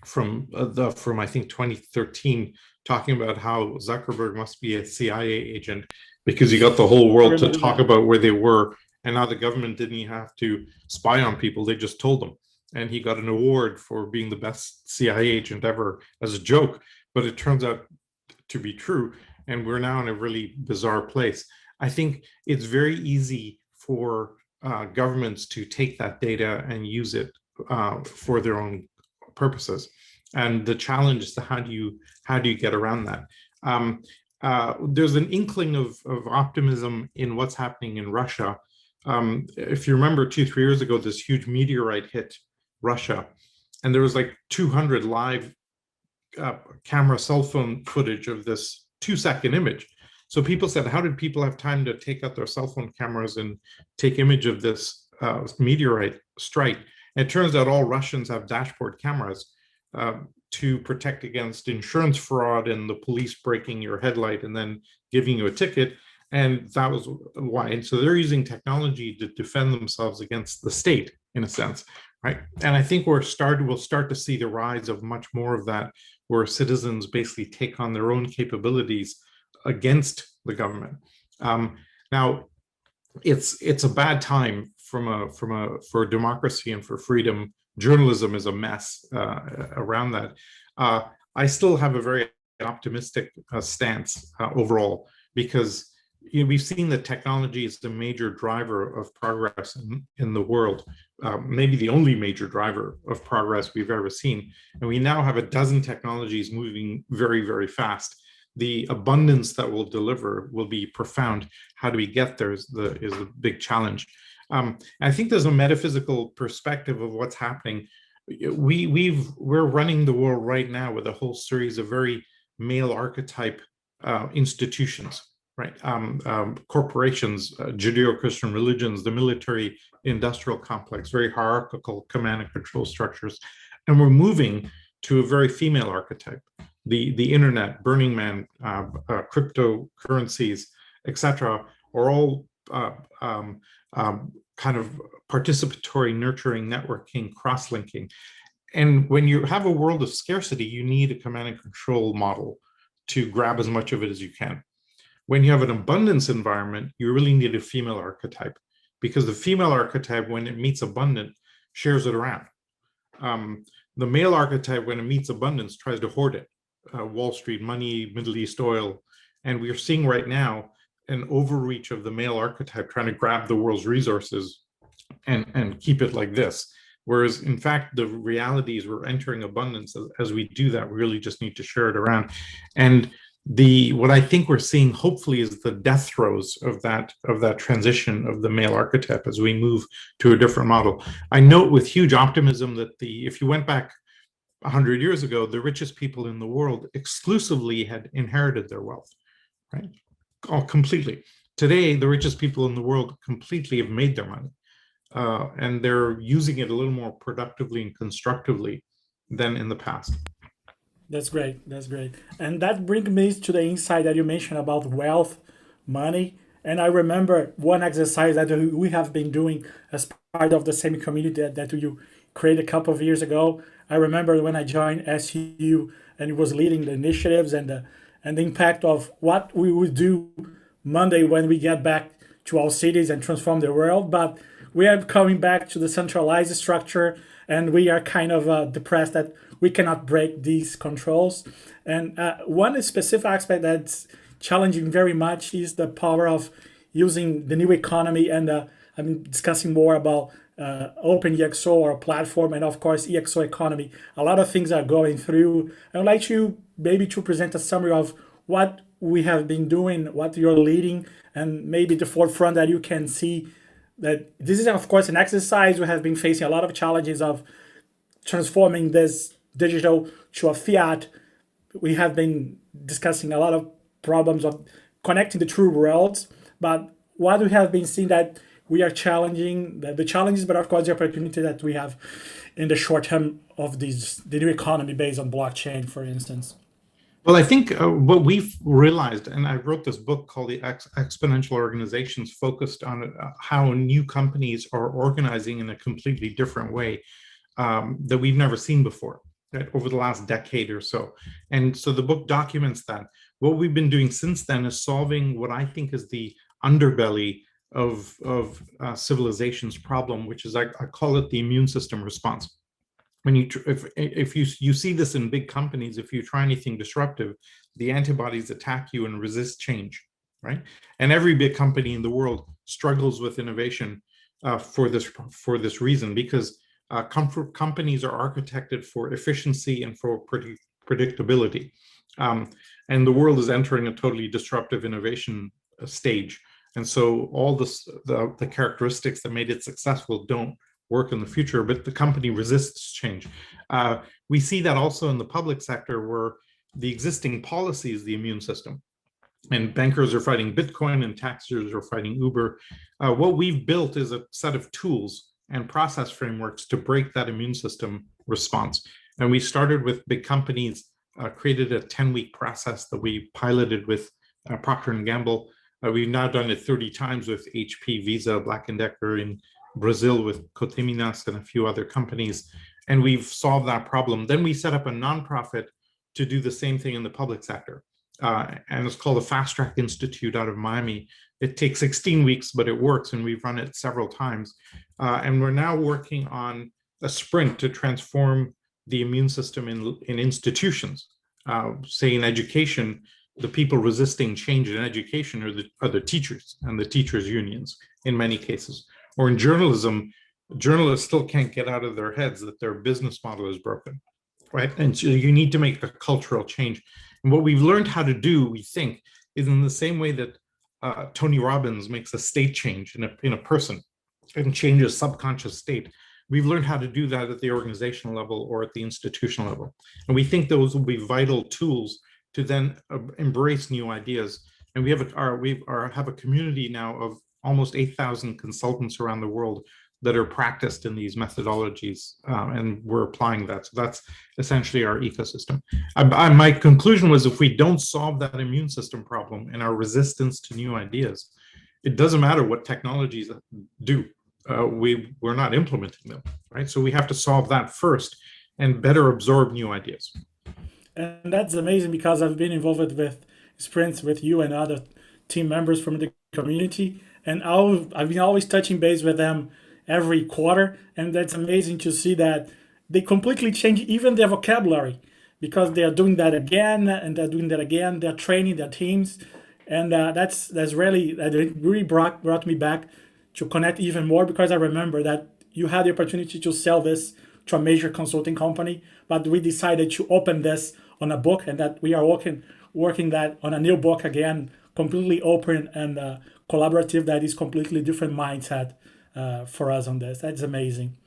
from I think 2013, talking about how Zuckerberg must be a CIA agent because he got the whole world to talk about where they were. And now the government didn't have to spy on people, they just told them. And he got an award for being the best CIA agent ever as a joke, but it turns out to be true. And we're now in a really bizarre place. I think it's very easy for governments to take that data and use it for their own purposes. And the challenge is how do you get around that? There's an inkling of optimism in what's happening in Russia. If you remember 2-3 years ago, this huge meteorite hit Russia, and there was like 200 live camera cell phone footage of this 2-second image. So people said, how did people have time to take out their cell phone cameras and take image of this meteorite strike? And it turns out all Russians have dashboard cameras to protect against insurance fraud and the police breaking your headlight and then giving you a ticket. And that was why. And so they're using technology to defend themselves against the state, in a sense, right? And I think we'll start to see the rise of much more of that, where citizens basically take on their own capabilities against the government. Now, it's a bad time for democracy and for freedom. Journalism is a mess around that. I still have a very optimistic stance overall, because we've seen that technology is the major driver of progress in the world, maybe the only major driver of progress we've ever seen. And we now have a dozen technologies moving very, very fast. The abundance that will deliver will be profound. How do we get there is a big challenge. I think there's a metaphysical perspective of what's happening. We're running the world right now with a whole series of very male archetype institutions, right? Corporations, Judeo-Christian religions, the military industrial complex, very hierarchical command and control structures. And we're moving to a very female archetype. the internet, Burning Man, cryptocurrencies, etc., are all kind of participatory, nurturing, networking, cross-linking. And when you have a world of scarcity, you need a command and control model to grab as much of it as you can. When you have an abundance environment, you really need a female archetype, because the female archetype, when it meets abundance, shares it around. The male archetype, when it meets abundance, tries to hoard it. Wall Street money, Middle East oil. And we're seeing right now an overreach of the male archetype trying to grab the world's resources and keep it like this. Whereas, in fact, the reality is we're entering abundance. As we do that, we really just need to share it around. And what I think we're seeing, hopefully, is the death throes of that transition of the male archetype as we move to a different model. I note with huge optimism that if you went back 100 years ago, the richest people in the world exclusively had inherited their wealth, right? Oh, completely. Today, the richest people in the world completely have made their money. And they're using it a little more productively and constructively than in the past. That's great. That's great. And that brings me to the insight that you mentioned about wealth, money. And I remember one exercise that we have been doing as part of the same community that you created a couple of years ago. I remember when I joined SU and was leading the initiatives and the impact of what we would do Monday when we get back to our cities and transform the world. But we are coming back to the centralized structure, and we are kind of depressed that we cannot break these controls. And one specific aspect that's challenging very much is the power of using the new economy. And I'm discussing more about open EXO or platform, and of course EXO economy. A lot of things are going through. I would like you maybe to present a summary of what we have been doing, what you're leading, and maybe the forefront that you can see that this is, of course, an exercise. We have been facing a lot of challenges of transforming this digital to a fiat. We have been discussing a lot of problems of connecting the two worlds, but what we have been seeing that we are challenging the challenges, but of course the opportunity that we have in the short term of the new economy based on blockchain, for instance. Well, I think what we've realized, and I wrote this book called The Exponential Organizations, focused on how new companies are organizing in a completely different way that we've never seen before, right, over the last decade or so. And so the book documents that. What we've been doing since then is solving what I think is the underbelly of civilization's problem, which is I call it the immune system response. When if you see this in big companies, if you try anything disruptive, the antibodies attack you and resist change, right? And every big company in the world struggles with innovation for this reason, because companies are architected for efficiency and for predictability, and the world is entering a totally disruptive innovation stage. And so all the characteristics that made it successful don't work in the future, but the company resists change. We see that also in the public sector, where the existing policy is the immune system. And bankers are fighting Bitcoin and taxers are fighting Uber. What we've built is a set of tools and process frameworks to break that immune system response. And we started with big companies, created a 10-week process that we piloted with Procter & Gamble. We've now done it 30 times with HP, Visa, Black & Decker in Brazil with Coteminas and a few other companies, and we've solved that problem. Then we set up a nonprofit to do the same thing in the public sector, and it's called the Fast Track Institute out of Miami. It takes 16 weeks, but it works, and we've run it several times. And we're now working on a sprint to transform the immune system in institutions. Say in education, the people resisting change in education are the teachers and the teachers' unions in many cases. Or in journalism, journalists still can't get out of their heads that their business model is broken, right? And so you need to make a cultural change. And what we've learned how to do, we think, is in the same way that Tony Robbins makes a state change in a person and changes subconscious state. We've learned how to do that at the organizational level or at the institutional level. And we think those will be vital tools to then embrace new ideas. And we have a community now of almost 8,000 consultants around the world that are practiced in these methodologies, and we're applying that. So that's essentially our ecosystem. My conclusion was, if we don't solve that immune system problem and our resistance to new ideas, it doesn't matter what technologies do. We're not implementing them, right? So we have to solve that first and better absorb new ideas. And that's amazing, because I've been involved with sprints with you and other team members from the community, and I've been always touching base with them every quarter, and that's amazing to see that they completely change even their vocabulary, because they are doing that again and they're doing that again. They're training their teams, and that really brought me back to connect even more, because I remember that you had the opportunity to sell this to a major consulting company, but we decided to open this on a book, and that we are working that on a new book again, completely open and collaborative. That is completely different mindset for us on this. That's amazing.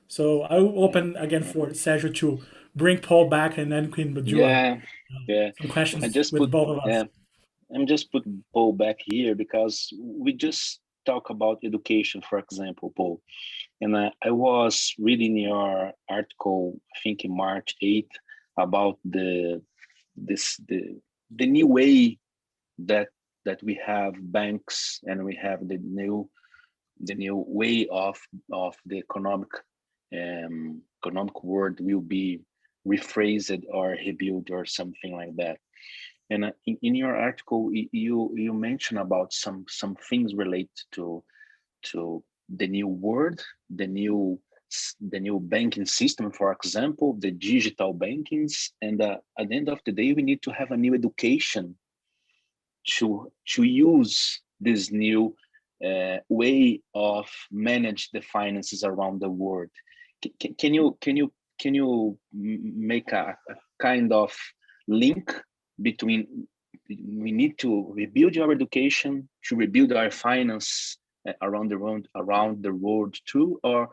So I will open again for Sergio to bring Paul back, and then we can do some questions with both of us. I'm just putting Paul back here because we just talk about education, for example, Paul. And I was reading your article, I think in March 8th, about the new way that we have banks, and we have the new way of the economic world will be rephrased or rebuilt or something like that. And in your article, you mentioned about some things related to the new world, the new banking system, for example, the digital bankings, and at the end of the day, we need to have a new education to use this new way of manage the finances around the world. Can you make a kind of link between we need to rebuild our education to rebuild our finance around the world too, or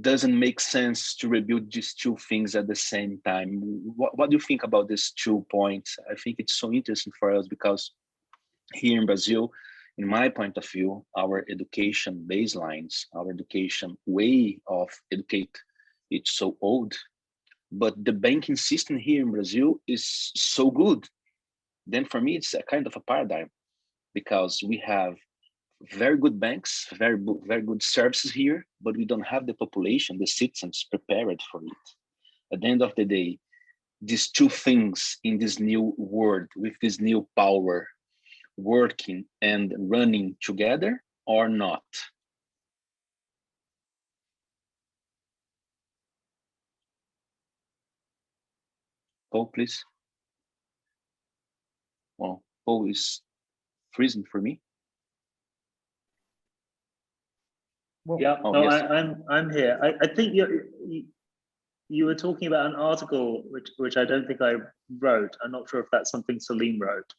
doesn't make sense to rebuild these two things at the same time? What do you think about these 2 points? I think it's so interesting for us because here in Brazil, in my point of view, our education baselines, our education way of educate, it's so old, but the banking system here in Brazil is so good. Then for me, it's a kind of a paradigm, because we have very good banks, very good services here, but we don't have the population, the citizens prepared for it. At the end of the day, these two things in this new world, with this new power, working and running together or not? Paul, please. Well, Paul is freezing for me. Well, yeah, no, yes. I'm here. I think you were talking about an article which I don't think I wrote. I'm not sure if that's something Salim wrote.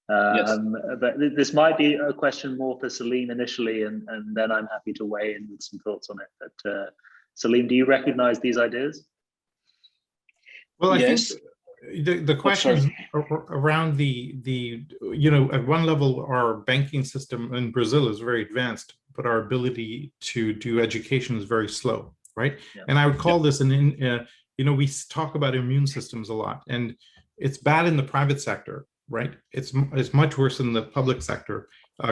Yes. But this might be a question more for Salim initially, and then I'm happy to weigh in with some thoughts on it. But Salim, do you recognize these ideas? Well, I yes. think the question around the at one level, our banking system in Brazil is very advanced, but our ability to do education is very slow, right? Yeah. And I would call this we talk about immune systems a lot, and it's bad in the private sector, right? It's much worse in the public sector.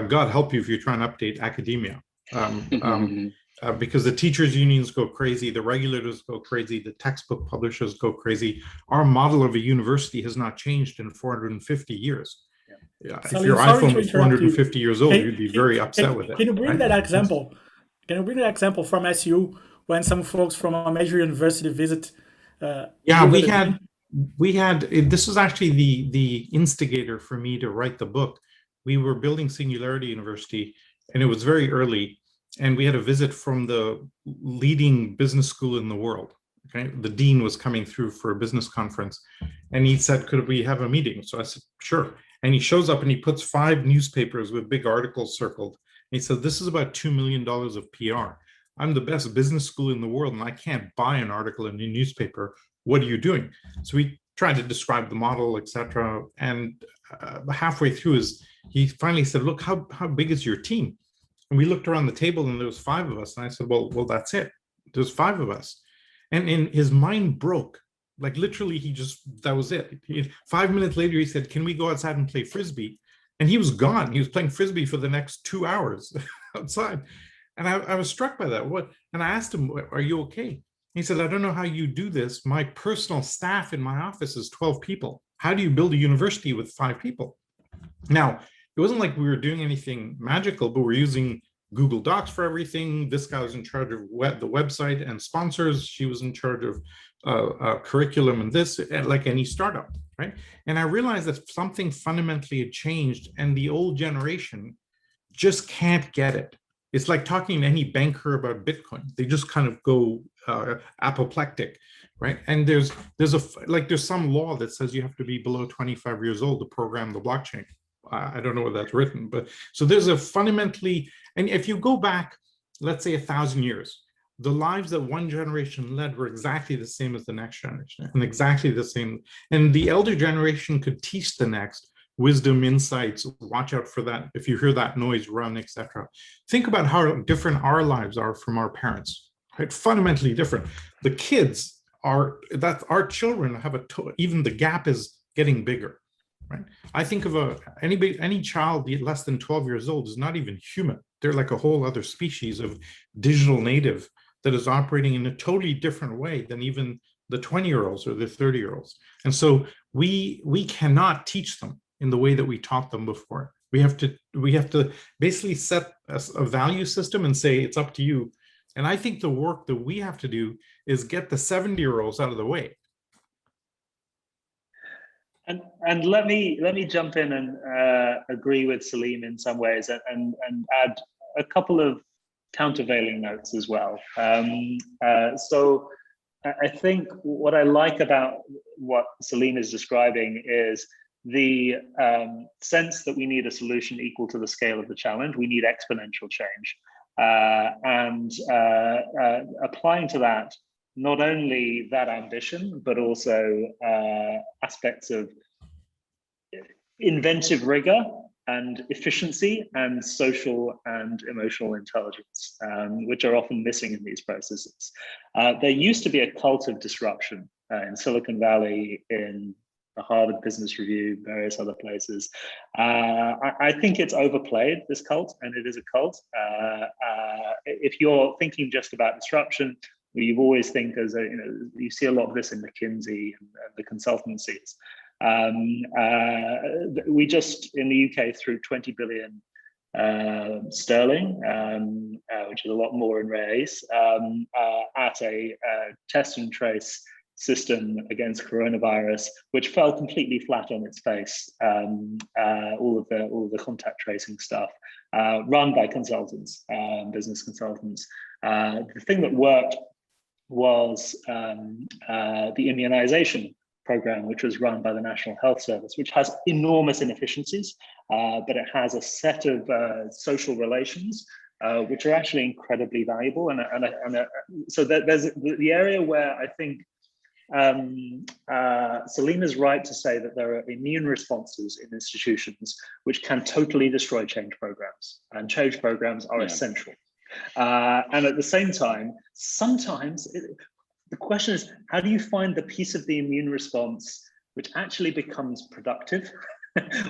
God help you if you're trying to update academia. Because the teachers unions go crazy, the regulators go crazy, the textbook publishers go crazy. Our model of a university has not changed in 450 years. Yeah. If your iPhone was 450 years old, you'd be very upset with it. Can you bring that example? Can you bring that example from SU when some folks from a major university visit? We had this was actually the instigator for me to write the book. We were building Singularity University, and it was very early. And we had a visit from the leading business school in the world. Okay, the dean was coming through for a business conference, and he said, "Could we have a meeting?" So I said, "Sure." And he shows up and he puts 5 newspapers with big articles circled. And he said, "This is about $2 million of PR. I'm the best business school in the world, and I can't buy an article in a newspaper. What are you doing?" So we tried to describe the model, etc. And halfway through, he finally said, "Look, how big is your team?" And we looked around the table and there was 5 of us. And I said, well, that's it. There's 5 of us. And in his mind broke. Like literally, that was it. 5 minutes later, he said, can we go outside and play Frisbee? And he was gone. He was playing Frisbee for the next 2 hours outside. And I was struck by that. And I asked him, are you okay? He said, I don't know how you do this. My personal staff in my office is 12 people. How do you build a university with 5 people? Now, it wasn't like we were doing anything magical, but we're using Google Docs for everything. This guy was in charge of the website and sponsors. She was in charge of curriculum and this, like any startup, right? And I realized that something fundamentally had changed, and the old generation just can't get it. It's like talking to any banker about Bitcoin. They just kind of go apoplectic, right? And there's some law that says you have to be below 25 years old to program the blockchain. I don't know where that's written, but so there's a fundamentally, and if you go back, let's say 1,000 years, the lives that one generation led were exactly the same as the next generation, and exactly the same. And the elder generation could teach the next wisdom, insights, watch out for that. If you hear that noise, run, etc. Think about how different our lives are from our parents, right? Fundamentally different. The kids are, that our children have even the gap is getting bigger, right? I think of any child less than 12 years old is not even human. They're like a whole other species of digital native that is operating in a totally different way than even the 20-year-olds or the 30-year-olds. And so we cannot teach them in the way that we taught them before. We have to basically set a value system and say, it's up to you. And I think the work that we have to do is get the 70-year-olds out of the way. And let me jump in and agree with Salim in some ways, and add a couple of countervailing notes as well. So I think what I like about what Salim is describing is the sense that we need a solution equal to the scale of the challenge. We need exponential change, and applying to that not only that ambition, but also aspects of inventive rigor and efficiency and social and emotional intelligence, which are often missing in these processes. There used to be a cult of disruption in Silicon Valley, in the Harvard Business Review, various other places. I think it's overplayed, this cult, and it is a cult. If you're thinking just about disruption, you always think as you see a lot of this in McKinsey and the consultancies. We just in the UK threw 20 billion sterling, which is a lot more in raise, at a test and trace system against coronavirus, which fell completely flat on its face. All of the contact tracing stuff, run by consultants, business consultants. The thing that worked was the immunization program, which was run by the National Health Service, which has enormous inefficiencies, but it has a set of social relations which are actually incredibly valuable. So there's the area where I think Salim is right to say that there are immune responses in institutions which can totally destroy change programs, and change programs are essential. And at the same time, sometimes the question is, how do you find the piece of the immune response which actually becomes productive?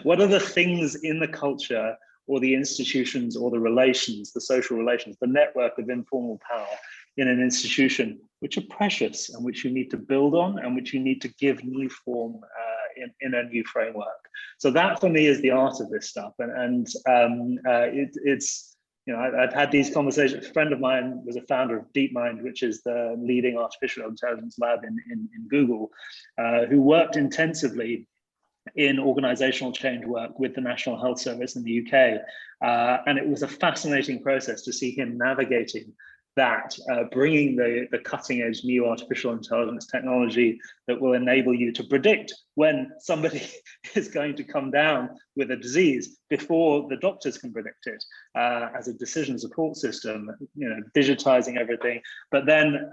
What are the things in the culture or the institutions or the relations, the social relations, the network of informal power in an institution which are precious and which you need to build on and which you need to give new form in a new framework? So that for me is the art of this stuff. It's, I've had these conversations. A friend of mine was a founder of DeepMind, which is the leading artificial intelligence lab in Google, who worked intensively in organizational change work with the National Health Service in the UK. And it was a fascinating process to see him navigating that, bringing the cutting edge new artificial intelligence technology that will enable you to predict when somebody is going to come down with a disease before the doctors can predict it, as a decision support system, digitizing everything, but then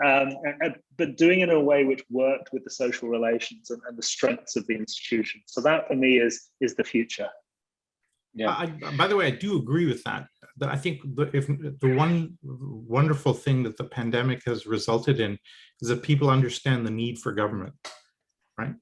but doing it in a way which worked with the social relations and the strengths of the institution. So that for me is the future. Yeah. By the way, I do agree with that. I think the one wonderful thing that the pandemic has resulted in is that people understand the need for government, right?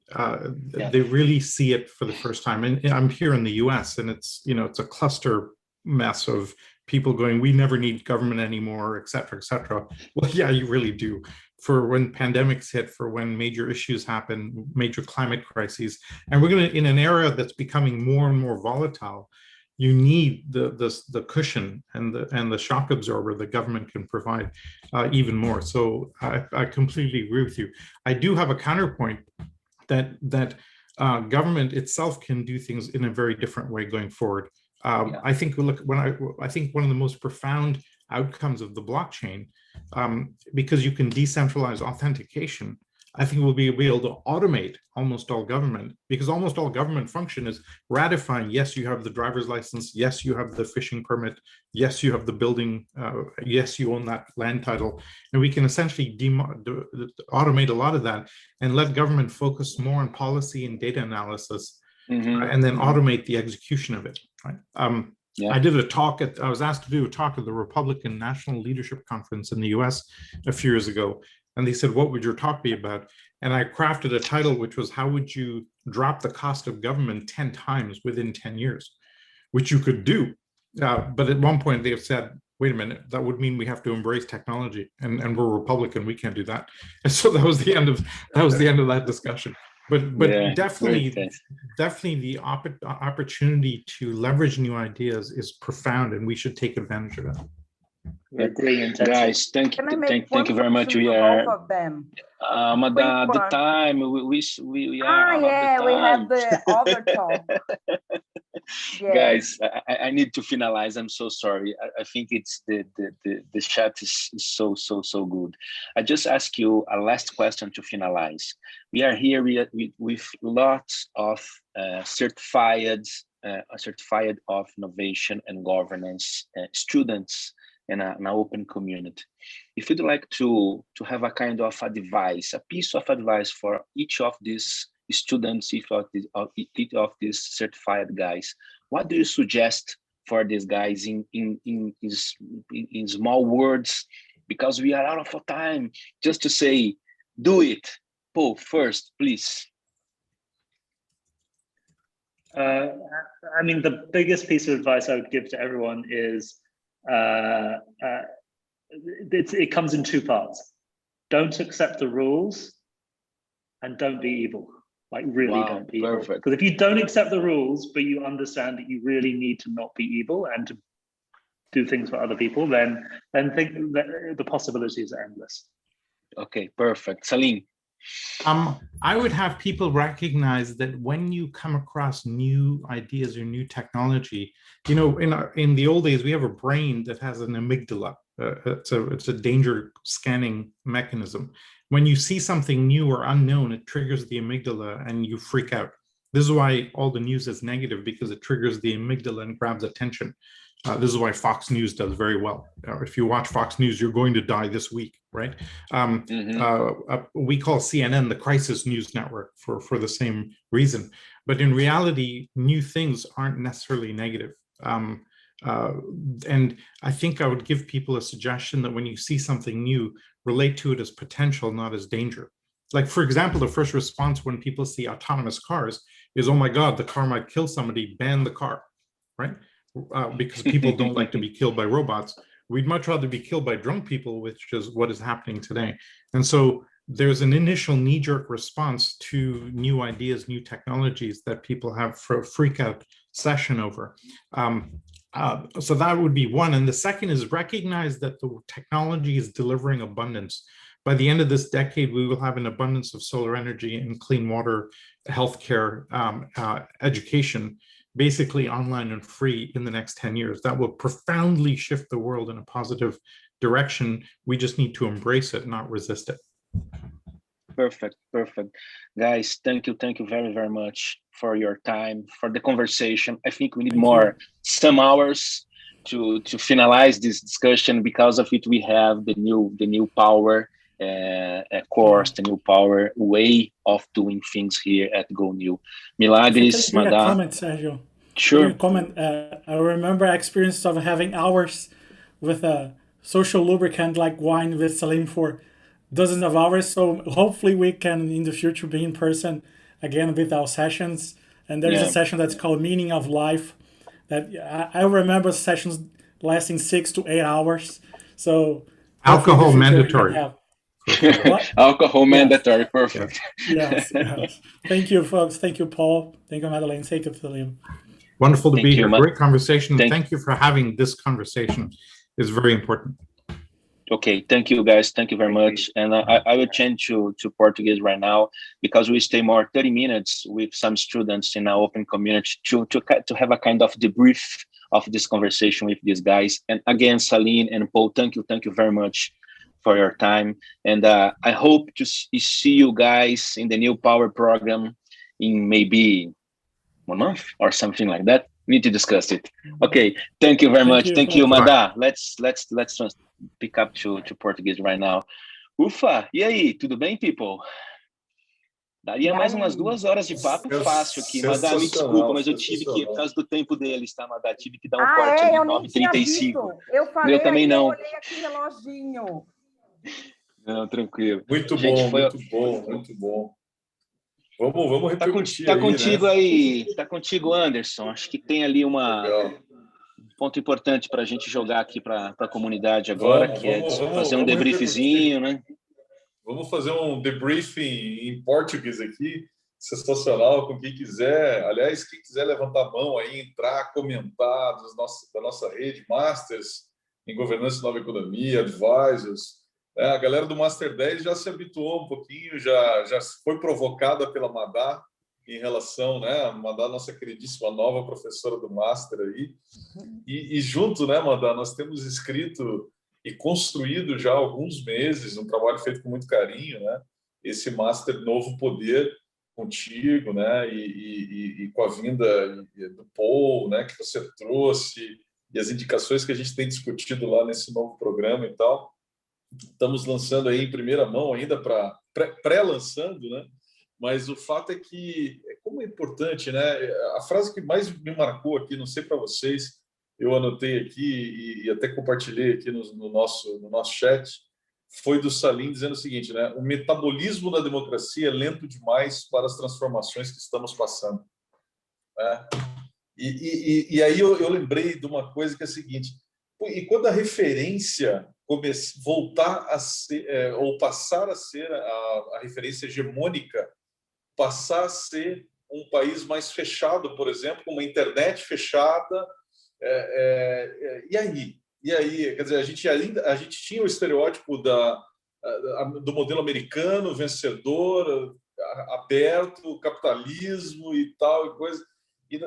They really see it for the first time. And I'm here in the US, and it's, it's a cluster mess of people going, we never need government anymore, et cetera, et cetera. Well, yeah, you really do. For when pandemics hit, for when major issues happen, major climate crises. And we're going to, in an era that's becoming more and more volatile, you need the cushion and the shock absorber the government can provide even more. So I completely agree with you. I do have a counterpoint that government itself can do things in a very different way going forward. I think I think one of the most profound outcomes of the blockchain, because you can decentralize authentication, I think we'll be able to automate almost all government, because almost all government function is ratifying, yes, you have the driver's license, yes, you have the fishing permit, yes, you have the building, yes, you own that land title. And we can essentially automate a lot of that and let government focus more on policy and data analysis, and then automate the execution of it. Right? I did a talk I was asked to do a talk at the Republican National Leadership Conference in the US a few years ago. And they said, what would your talk be about? And I crafted a title, which was, how would you drop the cost of government 10 times within 10 years, which you could do. But at one point they have said, wait a minute, that would mean we have to embrace technology, and we're Republican, we can't do that. And so that was the end of that discussion. But definitely the opportunity to leverage new ideas is profound, and we should take advantage of it. Guys, thank you very much. We are both of them. The time we are we have the other talk. Guys, I need to finalize. I'm so sorry. I think it's the chat is so good. I just ask you a last question to finalize. We are here with lots of certified of innovation and governance students in an open community. If you'd like to have a kind of advice, a piece of advice for each of these students, each of these certified guys, what do you suggest for these guys in small words? Because we are out of time, just to say, do it. Paul, first, please. I mean, the biggest piece of advice I would give to everyone is it comes in two parts. Don't accept the rules, and don't be evil. Like, really don't be evil. Because if you don't accept the rules, but you understand that you really need to not be evil and to do things for other people, then think that the possibilities are endless. Okay, perfect. Salim. I would have people recognize that when you come across new ideas or new technology, in the old days, we have a brain that has an amygdala. It's a danger scanning mechanism. When you see something new or unknown, it triggers the amygdala and you freak out. This is why all the news is negative, because it triggers the amygdala and grabs attention. This is why Fox News does very well. If you watch Fox News, you're going to die this week, right? We call CNN the crisis news network for the same reason. But in reality, new things aren't necessarily negative. And I think I would give people a suggestion that when you see something new, relate to it as potential, not as danger. Like, for example, the first response when people see autonomous cars is, oh my God, the car might kill somebody, ban the car, right? Because people don't like to be killed by robots. We'd much rather be killed by drunk people, which is what is happening today. And so there's an initial knee-jerk response to new ideas, new technologies that people have for a freak-out session over. So that would be one. And the second is recognize that the technology is delivering abundance. By the end of this decade, we will have an abundance of solar energy and clean water, healthcare, education, basically online and free in the next 10 years. That will profoundly shift the world in a positive direction. We just need to embrace it, not resist it. Perfect. Guys, thank you very, very much for your time, for the conversation. I think we need some hours to finalize this discussion. Because of it, we have the new power course, the new power way of doing things here at Gonew. Milagres, Madame. Comment, Sergio. Sure. Comment. I remember experience of having hours with a social lubricant like wine with Salim for dozens of hours. So hopefully we can in the future be in person again with our sessions. And there is a session that's called Meaning of Life. That I remember sessions lasting 6 to 8 hours. So alcohol mandatory. Alcohol mandatory, perfect. Yes, yes. Thank you, folks. Thank you, Paul. Thank you, Madeleine. Thank you, Salim. Wonderful to be here. Great conversation. Thank you for having this conversation. It's very important. Okay, thank you guys. Thank you very much. And I will change to Portuguese right now because we stay more 30 minutes with some students in our open community to have a kind of debrief of this conversation with these guys. And again, Salim and Paul, thank you very much for your time. And I hope to see you guys in the new Power program in maybe 1 month or something like that. We need to discuss it. Okay, thank you very much. Thank you, Mada. Let's pick up to Português right now. Ufa, e aí, tudo bem, people? Daria mais umas 2 horas de papo fácil aqui, Mada, me desculpa, mas eu tive que, por causa do tempo deles, tá, Mada? Tive que dar um corte de 9h35. Eu falei, eu também não. Eu olhei aqui o reloginho. Não, tranquilo. Muito bom, muito bom. Vamos repercutir tá contigo aí, tá contigo, Anderson. Acho que tem ali um ponto importante para a gente jogar aqui para a comunidade agora, fazer um debriefzinho, né? Vamos fazer um debriefing em português aqui, sensacional, com quem quiser. Aliás, quem quiser levantar a mão aí, entrar, comentar da nossa rede, Masters em Governança e Nova Economia, Advisors. A galera do Master 10 já se habituou um pouquinho, já foi provocada pela Madá em relação, né? A Madá, nossa queridíssima nova professora do Master aí. E junto, né, Madá, nós temos escrito e construído já há alguns meses um trabalho feito com muito carinho, né? Esse Master Novo Poder contigo, né? E com a vinda do Paul, né? Que você trouxe e as indicações que a gente tem discutido lá nesse novo programa e tal. Estamos lançando aí em primeira mão ainda para pré-lançando, né? Mas o fato é que como é importante, né? A frase que mais me marcou aqui, não sei para vocês, eu anotei aqui e até compartilhei aqui no nosso chat, foi do Salim dizendo o seguinte, né? O metabolismo da democracia é lento demais para as transformações que estamos passando, né? E aí eu lembrei de uma coisa que é a seguinte: e quando a referência voltar a ser, ou passar a ser a referência hegemônica, passar a ser um país mais fechado, por exemplo, com uma internet fechada, e aí? Quer dizer, a gente tinha o estereótipo do modelo americano, vencedor, aberto, capitalismo e tal, e coisa. E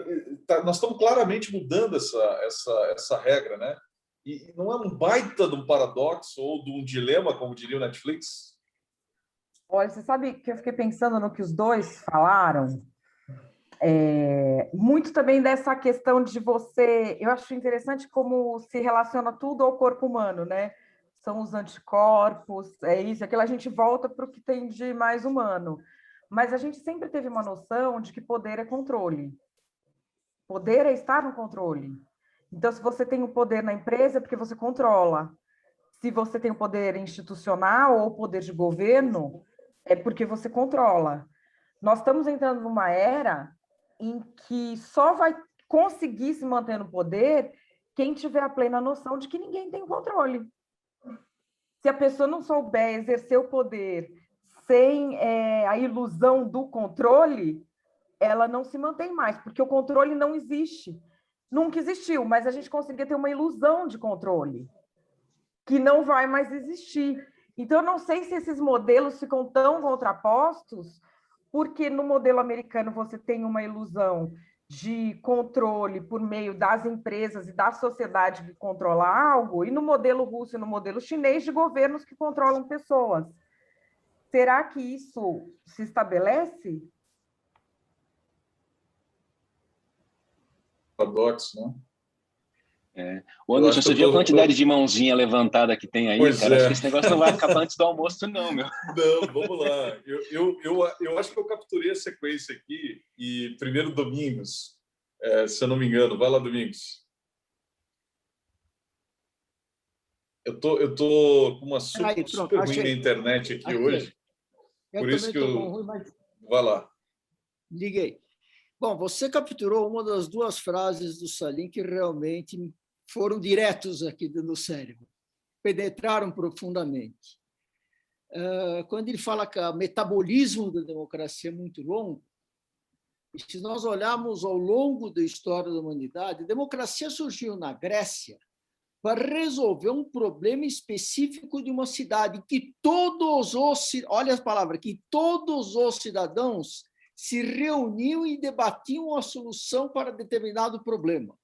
nós estamos claramente mudando essa regra, né? E não é um baita de um paradoxo ou de um dilema, como diria o Netflix? Olha, você sabe que eu fiquei pensando no que os dois falaram? Muito também dessa questão de você... Eu acho interessante como se relaciona tudo ao corpo humano, né? São os anticorpos, é isso, aquilo a gente volta para o que tem de mais humano. Mas a gente sempre teve uma noção de que poder é controle. Poder é estar no controle. Então, se você tem o poder na empresa, é porque você controla. Se você tem o poder institucional ou o poder de governo, é porque você controla. Nós estamos entrando numa era em que só vai conseguir se manter no poder quem tiver a plena noção de que ninguém tem o controle. Se a pessoa não souber exercer o poder sem a ilusão do controle, ela não se mantém mais, porque o controle não existe. Nunca existiu, mas a gente conseguia ter uma ilusão de controle, que não vai mais existir. Então, eu não sei se esses modelos ficam tão contrapostos, porque no modelo americano você tem uma ilusão de controle por meio das empresas e da sociedade que controla algo, e no modelo russo e no modelo chinês de governos que controlam pessoas. Será que isso se estabelece? Paradoxo, né? O Anderson, você viu a quantidade de mãozinha levantada que tem aí, pois cara? Acho que esse negócio não vai acabar antes do almoço, não, meu. Não, vamos lá. Eu acho que eu capturei a sequência aqui e primeiro Domingos, se eu não me engano. Vai lá, Domingos. Eu tô com uma super ruim na internet aqui hoje. Por isso que eu... Vai lá. Liguei. Bom, você capturou uma das duas frases do Salim que realmente foram diretos aqui no cérebro, penetraram profundamente. Quando ele fala que o metabolismo da democracia é muito longo, e se nós olharmos ao longo da história da humanidade, a democracia surgiu na Grécia para resolver um problema específico de uma cidade que olha as palavras, que todos os cidadãos se reuniam e debatiam a solução para determinado problema.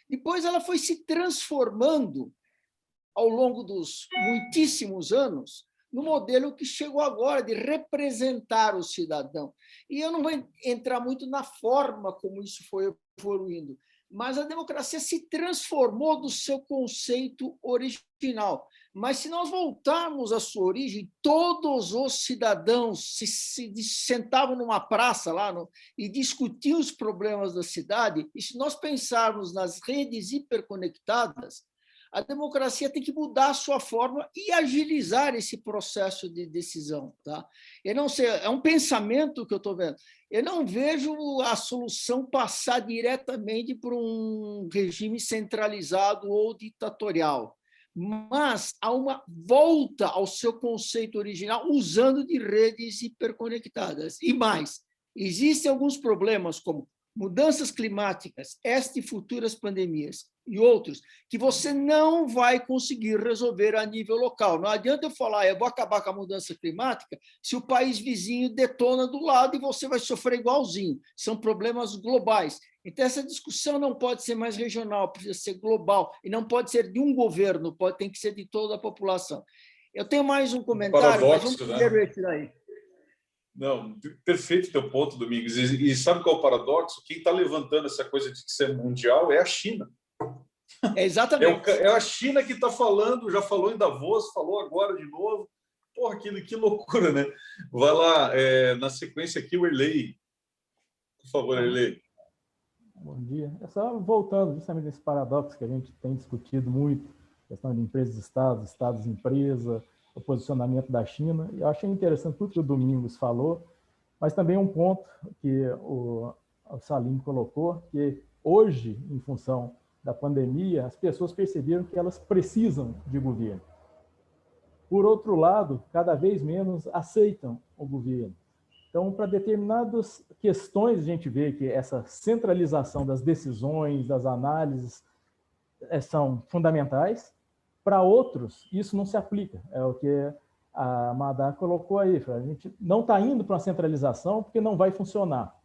Depois ela foi se transformando ao longo dos muitíssimos anos no modelo que chegou agora de representar o cidadão. E eu não vou entrar muito na forma como isso foi evoluindo, mas a democracia se transformou do seu conceito original. Mas, se nós voltarmos à sua origem, todos os cidadãos se sentavam numa praça lá e discutiam os problemas da cidade, e se nós pensarmos nas redes hiperconectadas, a democracia tem que mudar a sua forma e agilizar esse processo de decisão. Tá? Eu não sei, é um pensamento que eu estou vendo. Eu não vejo a solução passar diretamente por um regime centralizado ou ditatorial, mas há uma volta ao seu conceito original usando de redes hiperconectadas. E mais, existem alguns problemas como mudanças climáticas, esta e futuras pandemias e outros, que você não vai conseguir resolver a nível local. Não adianta eu falar, eu vou acabar com a mudança climática, se o país vizinho detona do lado e você vai sofrer igualzinho. São problemas globais. Então, essa discussão não pode ser mais regional, precisa ser global, e não pode ser de um governo, tem que ser de toda a população. Eu tenho mais um comentário, Paradoxo, mas vamos primeiro esse daí. Não, perfeito teu ponto, Domingos. E sabe qual é o paradoxo? Quem está levantando essa coisa de ser mundial é a China. Exatamente. É a China que está falando, já falou em Davos, falou agora de novo. Porra, que loucura, né? Vai lá, na sequência aqui, o Erlei. Por favor, Erlei. Bom dia. É só voltando justamente nesse paradoxo que a gente tem discutido muito, questão de empresas-estados, estados-empresa, o posicionamento da China. Eu achei interessante tudo que o Domingos falou, mas também um ponto que o Salim colocou, que hoje, em função da pandemia, as pessoas perceberam que elas precisam de governo. Por outro lado, cada vez menos aceitam o governo. Então, para determinadas questões, a gente vê que essa centralização das decisões, das análises, são fundamentais. Para outros, isso não se aplica. É o que a Madá colocou aí. A gente não está indo para uma centralização porque não vai funcionar.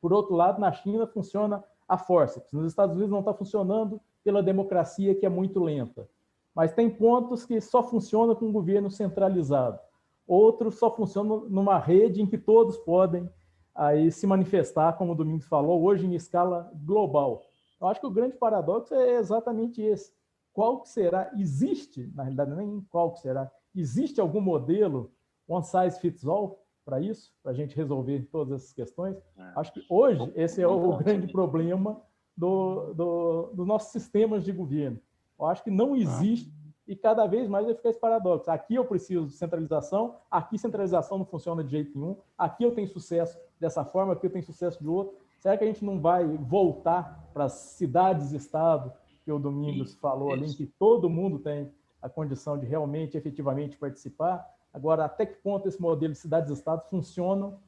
Por outro lado, na China funciona a força. Nos Estados Unidos não está funcionando pela democracia, que é muito lenta. Mas tem pontos que só funcionam com um governo centralizado. Outros só funcionam numa rede em que todos podem aí se manifestar, como o Domingos falou, hoje em escala global. Eu acho que o grande paradoxo é exatamente esse. Qual que será? Existe, na realidade, nem qual que será. Existe algum modelo one size fits all para isso, para a gente resolver todas essas questões? Acho que hoje esse é o grande problema dos nossos sistemas de governo. Eu acho que não existe e cada vez mais vai ficar esse paradoxo. Aqui eu preciso de centralização, aqui centralização não funciona de jeito nenhum, aqui eu tenho sucesso dessa forma, aqui eu tenho sucesso de outro. Será que a gente não vai voltar para as cidades-estado, que o Domingos falou ali, em que todo mundo tem a condição de realmente, efetivamente participar? Agora, até que ponto esse modelo de cidades-estado funciona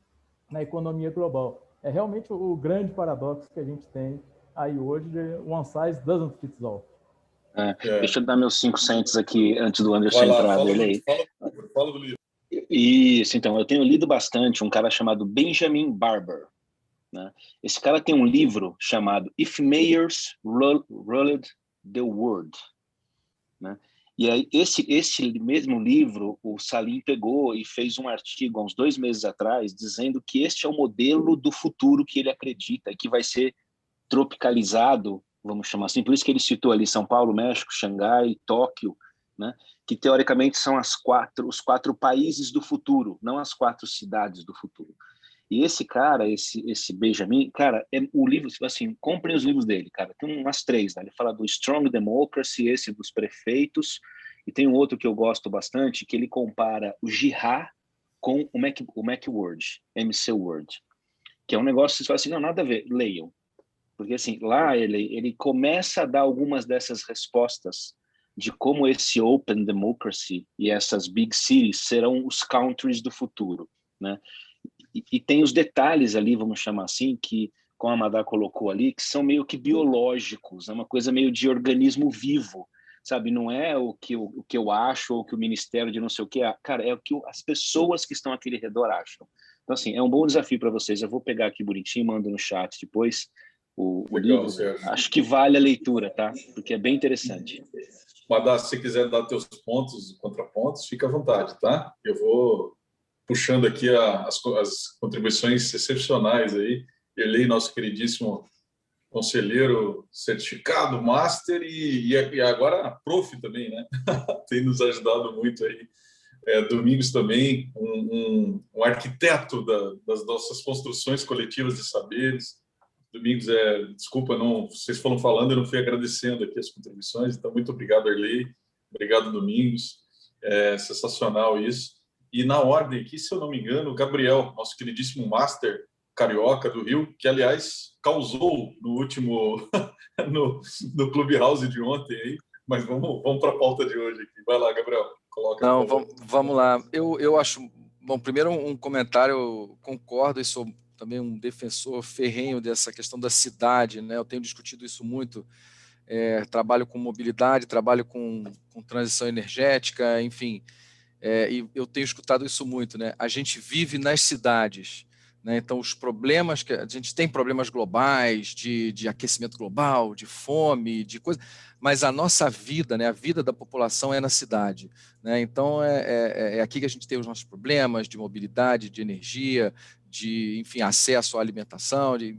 na economia global? É realmente o grande paradoxo que a gente tem aí hoje de one size doesn't fit all. Deixa eu dar meus 5 cents aqui antes do Anderson entrar. Fala do livro. Isso, então, eu tenho lido bastante um cara chamado Benjamin Barber. Né? Esse cara tem um livro chamado If Mayors Ruled the World. Né? E aí, esse mesmo livro, o Salim pegou e fez um artigo há uns 2 meses atrás, dizendo que este é o modelo do futuro que ele acredita, que vai ser tropicalizado, vamos chamar assim, por isso que ele citou ali São Paulo, México, Xangai, Tóquio, né? Que teoricamente são os 4 países do futuro, não as 4 cidades do futuro. E esse cara, esse Benjamin, cara, o livro, assim, comprem os livros dele, cara. Tem umas 3, né? Ele fala do Strong Democracy, esse dos prefeitos, e tem um outro que eu gosto bastante, que ele compara o Jihad com o Macworld, MC Word, que é um negócio que você fala assim, não, nada a ver, leiam. Porque, assim, lá ele começa a dar algumas dessas respostas de como esse Open Democracy e essas big cities serão os countries do futuro, né? E tem os detalhes ali, vamos chamar assim, que, como a Madá colocou ali, que são meio que biológicos, é uma coisa meio de organismo vivo, sabe? Não é o que eu acho ou o que o ministério de não sei o que, cara, é o que as pessoas que estão aqui ao redor acham. Então, assim, é um bom desafio para vocês. Eu vou pegar aqui bonitinho, mando no chat depois o Legal, livro. Sérgio. Acho que vale a leitura, tá? Porque é bem interessante. Madá, se você quiser dar teus pontos e contrapontos, fica à vontade, tá? Eu vou puxando aqui as contribuições excepcionais aí. Elei, nosso queridíssimo conselheiro certificado, master e agora prof também, né? Tem nos ajudado muito aí. Domingos também, um arquiteto das nossas construções coletivas de saberes. Domingos, desculpa, vocês foram falando, eu não fui agradecendo aqui as contribuições, então muito obrigado, Arley, obrigado, Domingos, sensacional isso. E na ordem aqui, se eu não me engano, o Gabriel, nosso queridíssimo master carioca do Rio, que, aliás, causou no último, no Clubhouse de ontem, aí, mas vamos para a pauta de hoje aqui. Vai lá, Gabriel, coloca. Não, vamos lá. Eu acho... Bom, primeiro um comentário, eu concordo e sou também um defensor ferrenho dessa questão da cidade, né? Eu tenho discutido isso muito. Trabalho com mobilidade, trabalho com transição energética, enfim, e eu tenho escutado isso muito, né? A gente vive nas cidades, né? Então os problemas que a gente tem, problemas globais de aquecimento global, de fome, de coisa, mas a nossa vida, né? A vida da população é na cidade, né? Então é aqui que a gente tem os nossos problemas de mobilidade, de energia, de, enfim, acesso à alimentação, de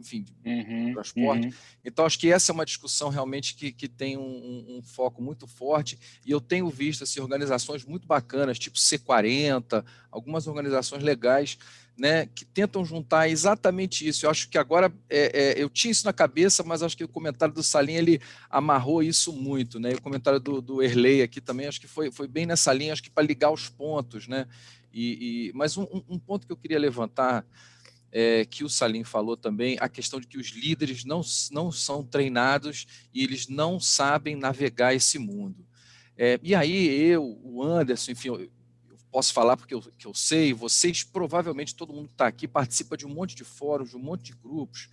transporte. Então, acho que essa é uma discussão realmente que tem um foco muito forte, e eu tenho visto assim, organizações muito bacanas, tipo C40, algumas organizações legais, né, que tentam juntar exatamente isso. Eu acho que agora, eu tinha isso na cabeça, mas acho que o comentário do Salim, ele amarrou isso muito, né? E o comentário do Erley aqui também, acho que foi bem nessa linha, acho que para ligar os pontos, né? Mas um ponto que eu queria levantar, que o Salim falou também, a questão de que os líderes não são treinados e eles não sabem navegar esse mundo. E aí o Anderson, enfim, eu posso falar porque eu sei, vocês, provavelmente todo mundo que está aqui participa de um monte de fóruns, de um monte de grupos,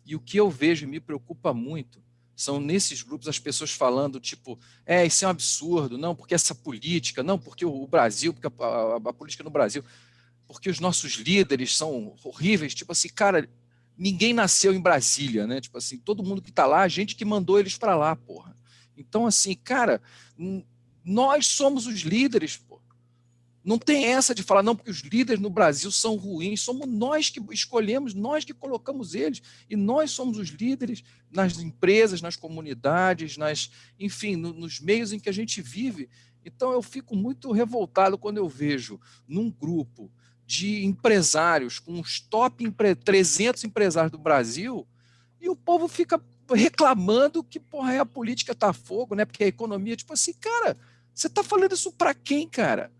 e o que eu vejo e me preocupa muito são nesses grupos as pessoas falando, tipo, isso é um absurdo, não, porque essa política, não, porque o Brasil, porque a política no Brasil, porque os nossos líderes são horríveis, tipo assim, cara, ninguém nasceu em Brasília, né? Tipo assim, todo mundo que está lá, a gente que mandou eles para lá, porra. Então, assim, cara, nós somos os líderes, pô. Não tem essa de falar, não, porque os líderes no Brasil são ruins, somos nós que escolhemos, nós que colocamos eles, e nós somos os líderes nas empresas, nas comunidades, enfim, nos meios em que a gente vive. Então eu fico muito revoltado quando eu vejo num grupo de empresários, com os top 300 empresários do Brasil, e o povo fica reclamando que, porra, a política tá a fogo, né? Porque a economia, tipo assim, cara, você tá falando isso para quem, cara?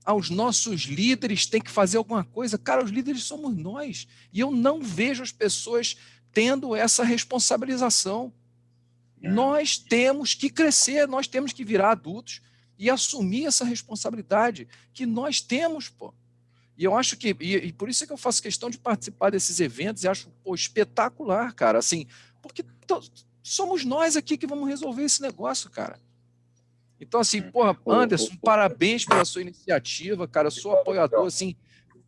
Os nossos líderes têm que fazer alguma coisa. Cara, os líderes somos nós. E eu não vejo as pessoas tendo essa responsabilização. Nós temos que crescer, nós temos que virar adultos e assumir essa responsabilidade que nós temos, pô. E eu acho que, e por isso é que eu faço questão de participar desses eventos e acho, pô, espetacular, cara, assim, porque somos nós aqui que vamos resolver esse negócio, cara. Então, assim, porra, Anderson, parabéns pela sua iniciativa, cara, eu sou apoiador, assim,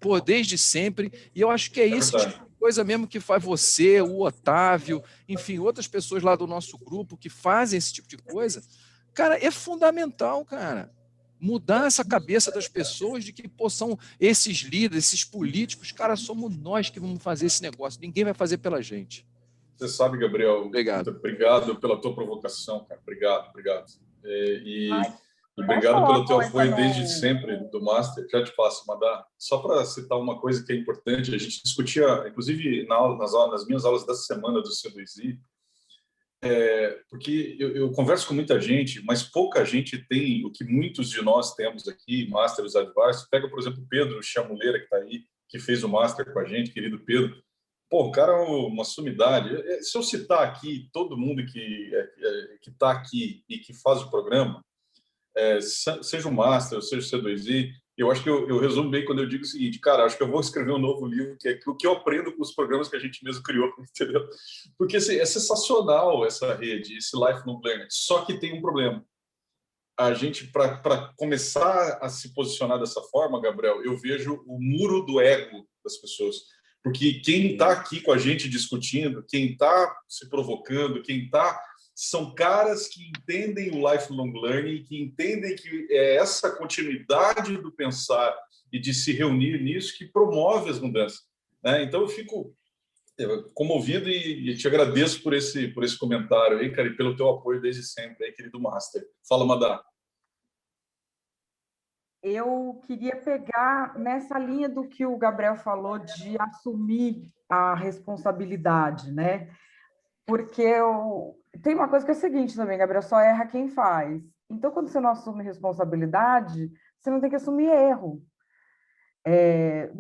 pô, desde sempre, e eu acho que é esse tipo de coisa mesmo que faz você, o Otávio, enfim, outras pessoas lá do nosso grupo que fazem esse tipo de coisa, cara, é fundamental, cara, mudar essa cabeça das pessoas de que, pô, são esses líderes, esses políticos, cara, somos nós que vamos fazer esse negócio, ninguém vai fazer pela gente. Você sabe, Gabriel, obrigado pela tua provocação, cara, obrigado. Obrigado pelo teu apoio desde sempre do Master. Já te passo, Madá. Só para citar uma coisa que é importante, a gente discutia, inclusive nas minhas aulas dessa semana do C2I, porque eu converso com muita gente, mas pouca gente tem o que muitos de nós temos aqui, Masters Advisors. Pega, por exemplo, o Pedro Chamuleira, que está aí, que fez o Master com a gente, querido Pedro. Pô, o cara é uma sumidade. Se eu citar aqui todo mundo que está aqui e que faz o programa, seja o Master, seja o C2I, eu acho que eu resumo bem quando eu digo o seguinte, cara, acho que eu vou escrever um novo livro, que é o que eu aprendo com os programas que a gente mesmo criou, entendeu? Porque assim, é sensacional essa rede, esse lifelong learning, só que tem um problema. A gente, para começar a se posicionar dessa forma, Gabriel, eu vejo o muro do ego das pessoas. Porque quem está aqui com a gente discutindo, quem está se provocando, são caras que entendem o lifelong learning, que entendem que é essa continuidade do pensar e de se reunir nisso que promove as mudanças, né? Então eu fico comovido e te agradeço por esse comentário aí, cara, e pelo teu apoio desde sempre aí, querido Master. Fala, Madá. Eu queria pegar nessa linha do que o Gabriel falou de assumir a responsabilidade, né? Porque tem uma coisa que é o seguinte também, Gabriel, só erra quem faz. Então, quando você não assume responsabilidade, você não tem que assumir erro.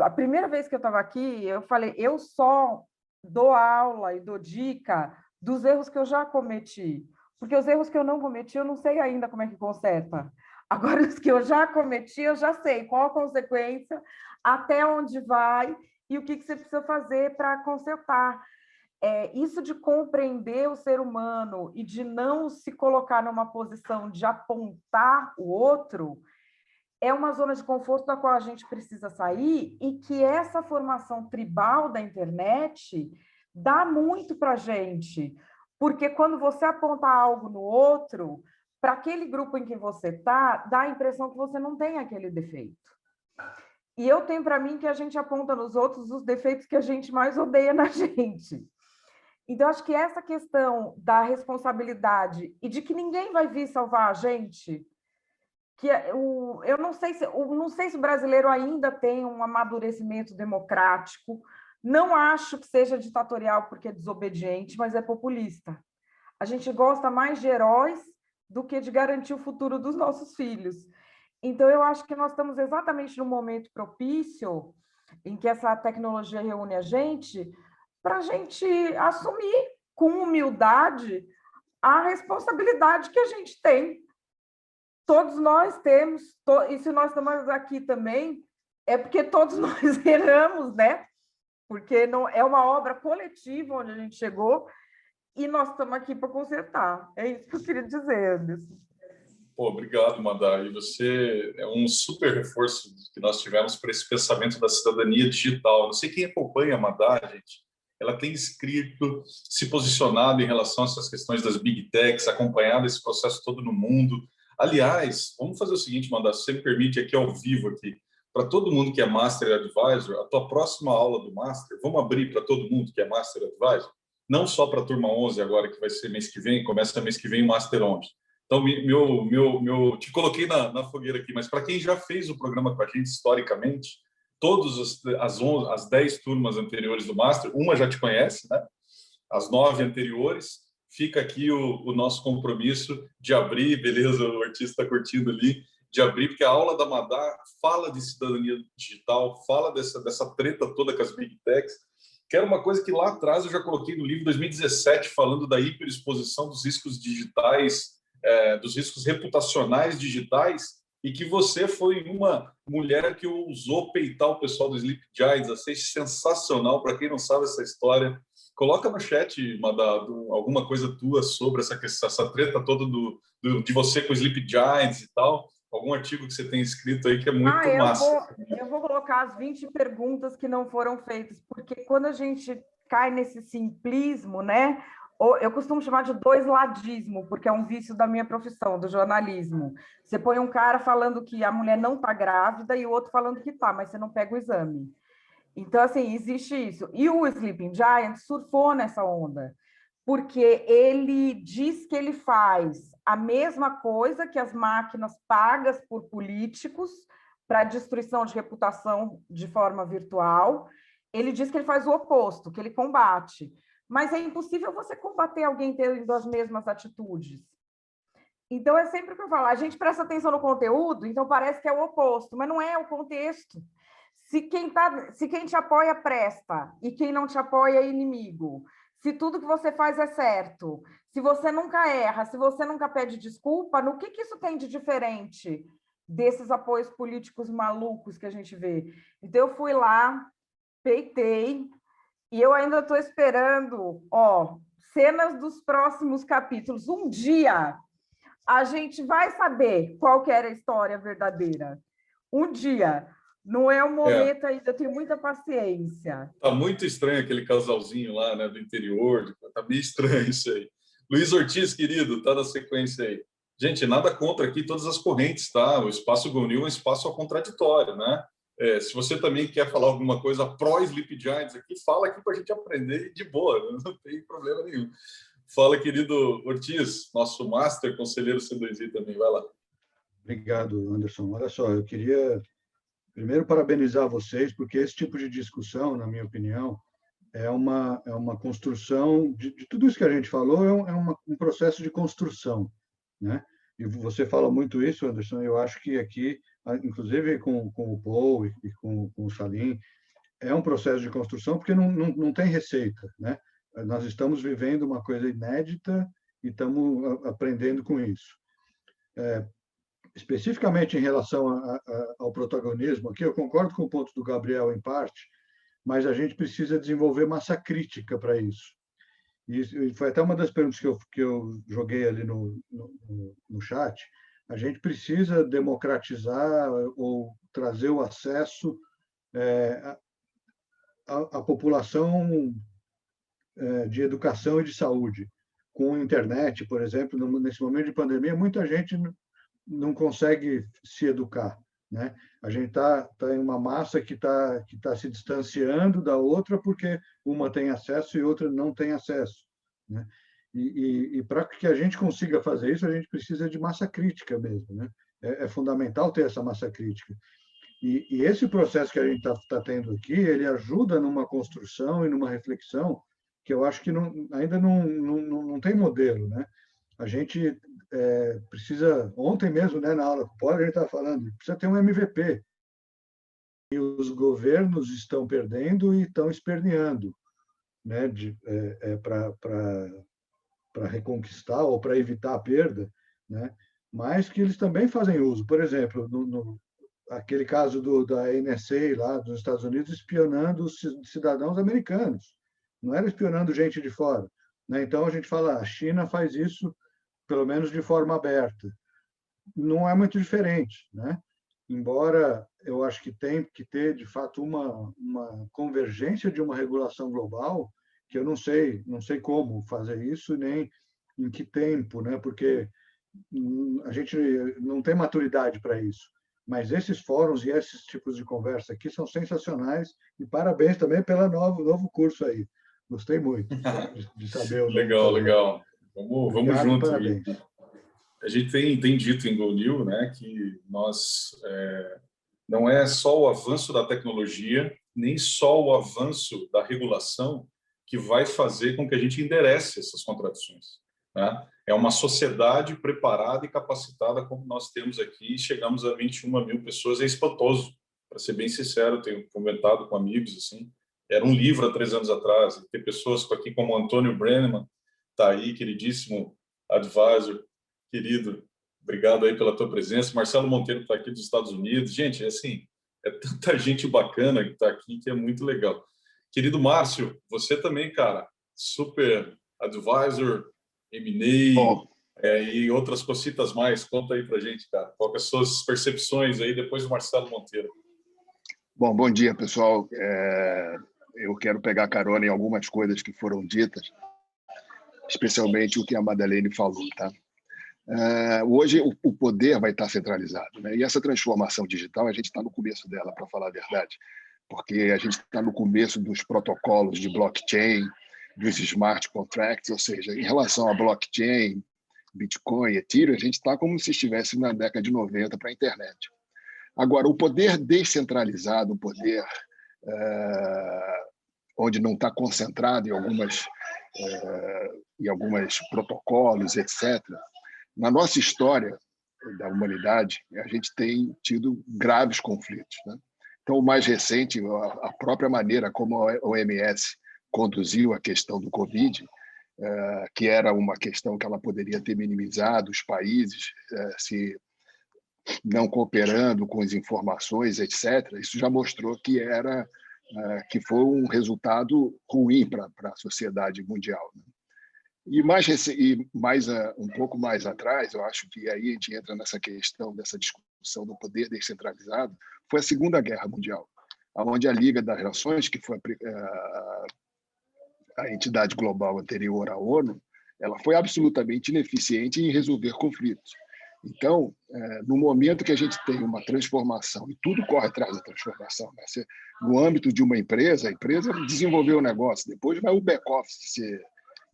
A primeira vez que eu estava aqui, eu falei, eu só dou aula e dou dica dos erros que eu já cometi. Porque os erros que eu não cometi, eu não sei ainda como é que conserta. Agora, os que eu já cometi, eu já sei qual a consequência, até onde vai e o que você precisa fazer para consertar. Isso de compreender o ser humano e de não se colocar numa posição de apontar o outro é uma zona de conforto da qual a gente precisa sair e que essa formação tribal da internet dá muito para a gente, porque quando você aponta algo no outro, para aquele grupo em que você está, dá a impressão que você não tem aquele defeito. E eu tenho para mim que a gente aponta nos outros os defeitos que a gente mais odeia na gente. Então, acho que essa questão da responsabilidade e de que ninguém vai vir salvar a gente, que eu não sei se o brasileiro ainda tem um amadurecimento democrático, não acho que seja ditatorial porque é desobediente, mas é populista. A gente gosta mais de heróis do que de garantir o futuro dos nossos filhos. Então, eu acho que nós estamos exatamente no momento propício em que essa tecnologia reúne a gente para a gente assumir com humildade a responsabilidade que a gente tem. Todos nós temos, e se nós estamos aqui também, é porque todos nós erramos, né? Porque não é uma obra coletiva onde a gente chegou e nós estamos aqui para consertar. É isso que eu queria dizer, Anderson. Pô, obrigado, Madá. E você é um super reforço que nós tivemos para esse pensamento da cidadania digital. Não sei quem acompanha a Madá, gente. Ela tem escrito, se posicionado em relação a essas questões das big techs, acompanhado esse processo todo no mundo. Aliás, vamos fazer o seguinte, Madá, se você me permite aqui ao vivo, aqui, para todo mundo que é Master Advisor, a tua próxima aula do Master, vamos abrir para todo mundo que é Master Advisor, não só para a turma 11 agora, que vai ser mês que vem, começa mês que vem o Master 11. Então, te coloquei na fogueira aqui, mas para quem já fez o programa com a gente historicamente, todas as 10 turmas anteriores do Master, uma já te conhece, né? As 9 anteriores, fica aqui o nosso compromisso de abrir, beleza, o artista está curtindo ali, de abrir, porque a aula da Madá fala de cidadania digital, fala dessa treta toda com as big techs, que era uma coisa que lá atrás eu já coloquei no livro 2017, falando da hiperexposição dos riscos digitais, dos riscos reputacionais digitais, e que você foi uma mulher que ousou peitar o pessoal do Sleep Giants. Achei sensacional. Para quem não sabe essa história, coloca no chat, Madá, alguma coisa tua sobre essa treta toda de você com o Sleep Giants e tal. Algum artigo que você tem escrito aí que é muito massa. Eu vou colocar as 20 perguntas que não foram feitas, porque quando a gente cai nesse simplismo, né? Eu costumo chamar de doisladismo, porque é um vício da minha profissão, do jornalismo. Você põe um cara falando que a mulher não está grávida e o outro falando que está, mas você não pega o exame. Então, assim, existe isso. E o Sleeping Giant surfou nessa onda, porque ele diz que ele faz a mesma coisa que as máquinas pagas por políticos para destruição de reputação de forma virtual. Ele diz que ele faz o oposto, que ele combate. Mas é impossível você combater alguém tendo as mesmas atitudes. Então, é sempre o que eu falo, a gente presta atenção no conteúdo, então parece que é o oposto, mas não é o contexto. Se quem te apoia, presta, e quem não te apoia é inimigo. Se tudo que você faz é certo, se você nunca erra, se você nunca pede desculpa, no que isso tem de diferente desses apoios políticos malucos que a gente vê? Então, eu fui lá, peitei, e eu ainda estou esperando, cenas dos próximos capítulos. Um dia a gente vai saber qual que era a história verdadeira. Um dia. Não é o momento ainda, eu tenho muita paciência. Tá muito estranho aquele casalzinho lá, né, do interior. Tá meio estranho isso aí. Luiz Ortiz, querido, tá na sequência aí. Gente, nada contra aqui todas as correntes, tá? O espaço Gonew é um espaço ao contraditório, né? Se você também quer falar alguma coisa pró-Sleep Giants aqui, fala aqui para a gente aprender de boa, não tem problema nenhum. Fala, querido Ortiz, nosso master conselheiro C2I também, vai lá. Obrigado, Anderson. Olha só, eu queria primeiro parabenizar vocês, porque esse tipo de discussão, na minha opinião, é uma construção de tudo isso que a gente falou, um processo de construção, né? E você fala muito isso, Anderson, eu acho que aqui, inclusive com o Paul e com o Salim, é um processo de construção porque não tem receita, né? Nós estamos vivendo uma coisa inédita e estamos aprendendo com isso. Especificamente em relação ao protagonismo, aqui eu concordo com o ponto do Gabriel em parte, mas a gente precisa desenvolver massa crítica para isso. E foi até uma das perguntas que eu joguei ali no chat. A gente precisa democratizar ou trazer o acesso à população de educação e de saúde. Com a internet, por exemplo, nesse momento de pandemia, muita gente não consegue se educar, né? A gente tá em uma massa que tá se distanciando da outra porque uma tem acesso e outra não tem acesso, né? E para que a gente consiga fazer isso, a gente precisa de massa crítica mesmo, né? É fundamental ter essa massa crítica. E esse processo que a gente tá tendo aqui, ele ajuda numa construção e numa reflexão que eu acho que ainda não tem modelo, né? A gente precisa, ontem mesmo, né, na aula do Paul, a gente estava falando, precisa ter um MVP. E os governos estão perdendo e estão esperneando, né, para reconquistar ou para evitar a perda, né, mas que eles também fazem uso. Por exemplo, aquele caso da NSA lá dos Estados Unidos espionando os cidadãos americanos, não era espionando gente de fora, né? Então a gente fala, a China faz isso pelo menos de forma aberta. Não é muito diferente, né? Embora eu acho que tem que ter, de fato, uma convergência de uma regulação global, que eu não sei como fazer isso, nem em que tempo, né? Porque a gente não tem maturidade para isso. Mas esses fóruns e esses tipos de conversa aqui são sensacionais, e parabéns também pelo novo curso aí. Gostei muito de saber o Legal, legal. Vamos junto. Parabéns. A gente tem dito em Gonew, né, que nós não é só o avanço da tecnologia, nem só o avanço da regulação que vai fazer com que a gente enderece essas contradições, né? É uma sociedade preparada e capacitada como nós temos aqui, chegamos a 21 mil pessoas, é espantoso, para ser bem sincero, tenho comentado com amigos, assim, era um livro há 3 anos atrás, e ter pessoas aqui como Antônio Brenneman, está aí, queridíssimo advisor, querido, obrigado aí pela tua presença. Marcelo Monteiro está aqui dos Estados Unidos. Gente, assim, é tanta gente bacana que está aqui que é muito legal. Querido Márcio, você também, cara, super advisor, M&A e outras cositas mais. Conta aí pra gente, cara. Qual que são as suas percepções aí depois do Marcelo Monteiro? Bom dia, pessoal. Eu quero pegar carona em algumas coisas que foram ditas, especialmente o que a Madeleine falou, tá? Hoje o poder vai estar centralizado, né? E essa transformação digital, a gente está no começo dela, para falar a verdade, porque a gente está no começo dos protocolos de blockchain, dos smart contracts, ou seja, em relação a blockchain, Bitcoin, Ethereum, a gente está como se estivesse na década de 90 para a internet. Agora, o poder descentralizado, o poder onde não está concentrado em algumas protocolos, etc., na nossa história da humanidade, a gente tem tido graves conflitos, né? Então, o mais recente, a própria maneira como a OMS conduziu a questão do Covid, que era uma questão que ela poderia ter minimizado, os países se não cooperando com as informações, etc., isso já mostrou que foi um resultado ruim para a sociedade mundial, né? E um pouco mais atrás, eu acho que aí a gente entra nessa questão, dessa discussão do poder descentralizado, foi a Segunda Guerra Mundial, onde a Liga das Nações, que foi a entidade global anterior à ONU, ela foi absolutamente ineficiente em resolver conflitos. Então, no momento que a gente tem uma transformação, e tudo corre atrás da transformação, né? No âmbito de uma empresa, a empresa desenvolveu o negócio, depois vai o back-office ser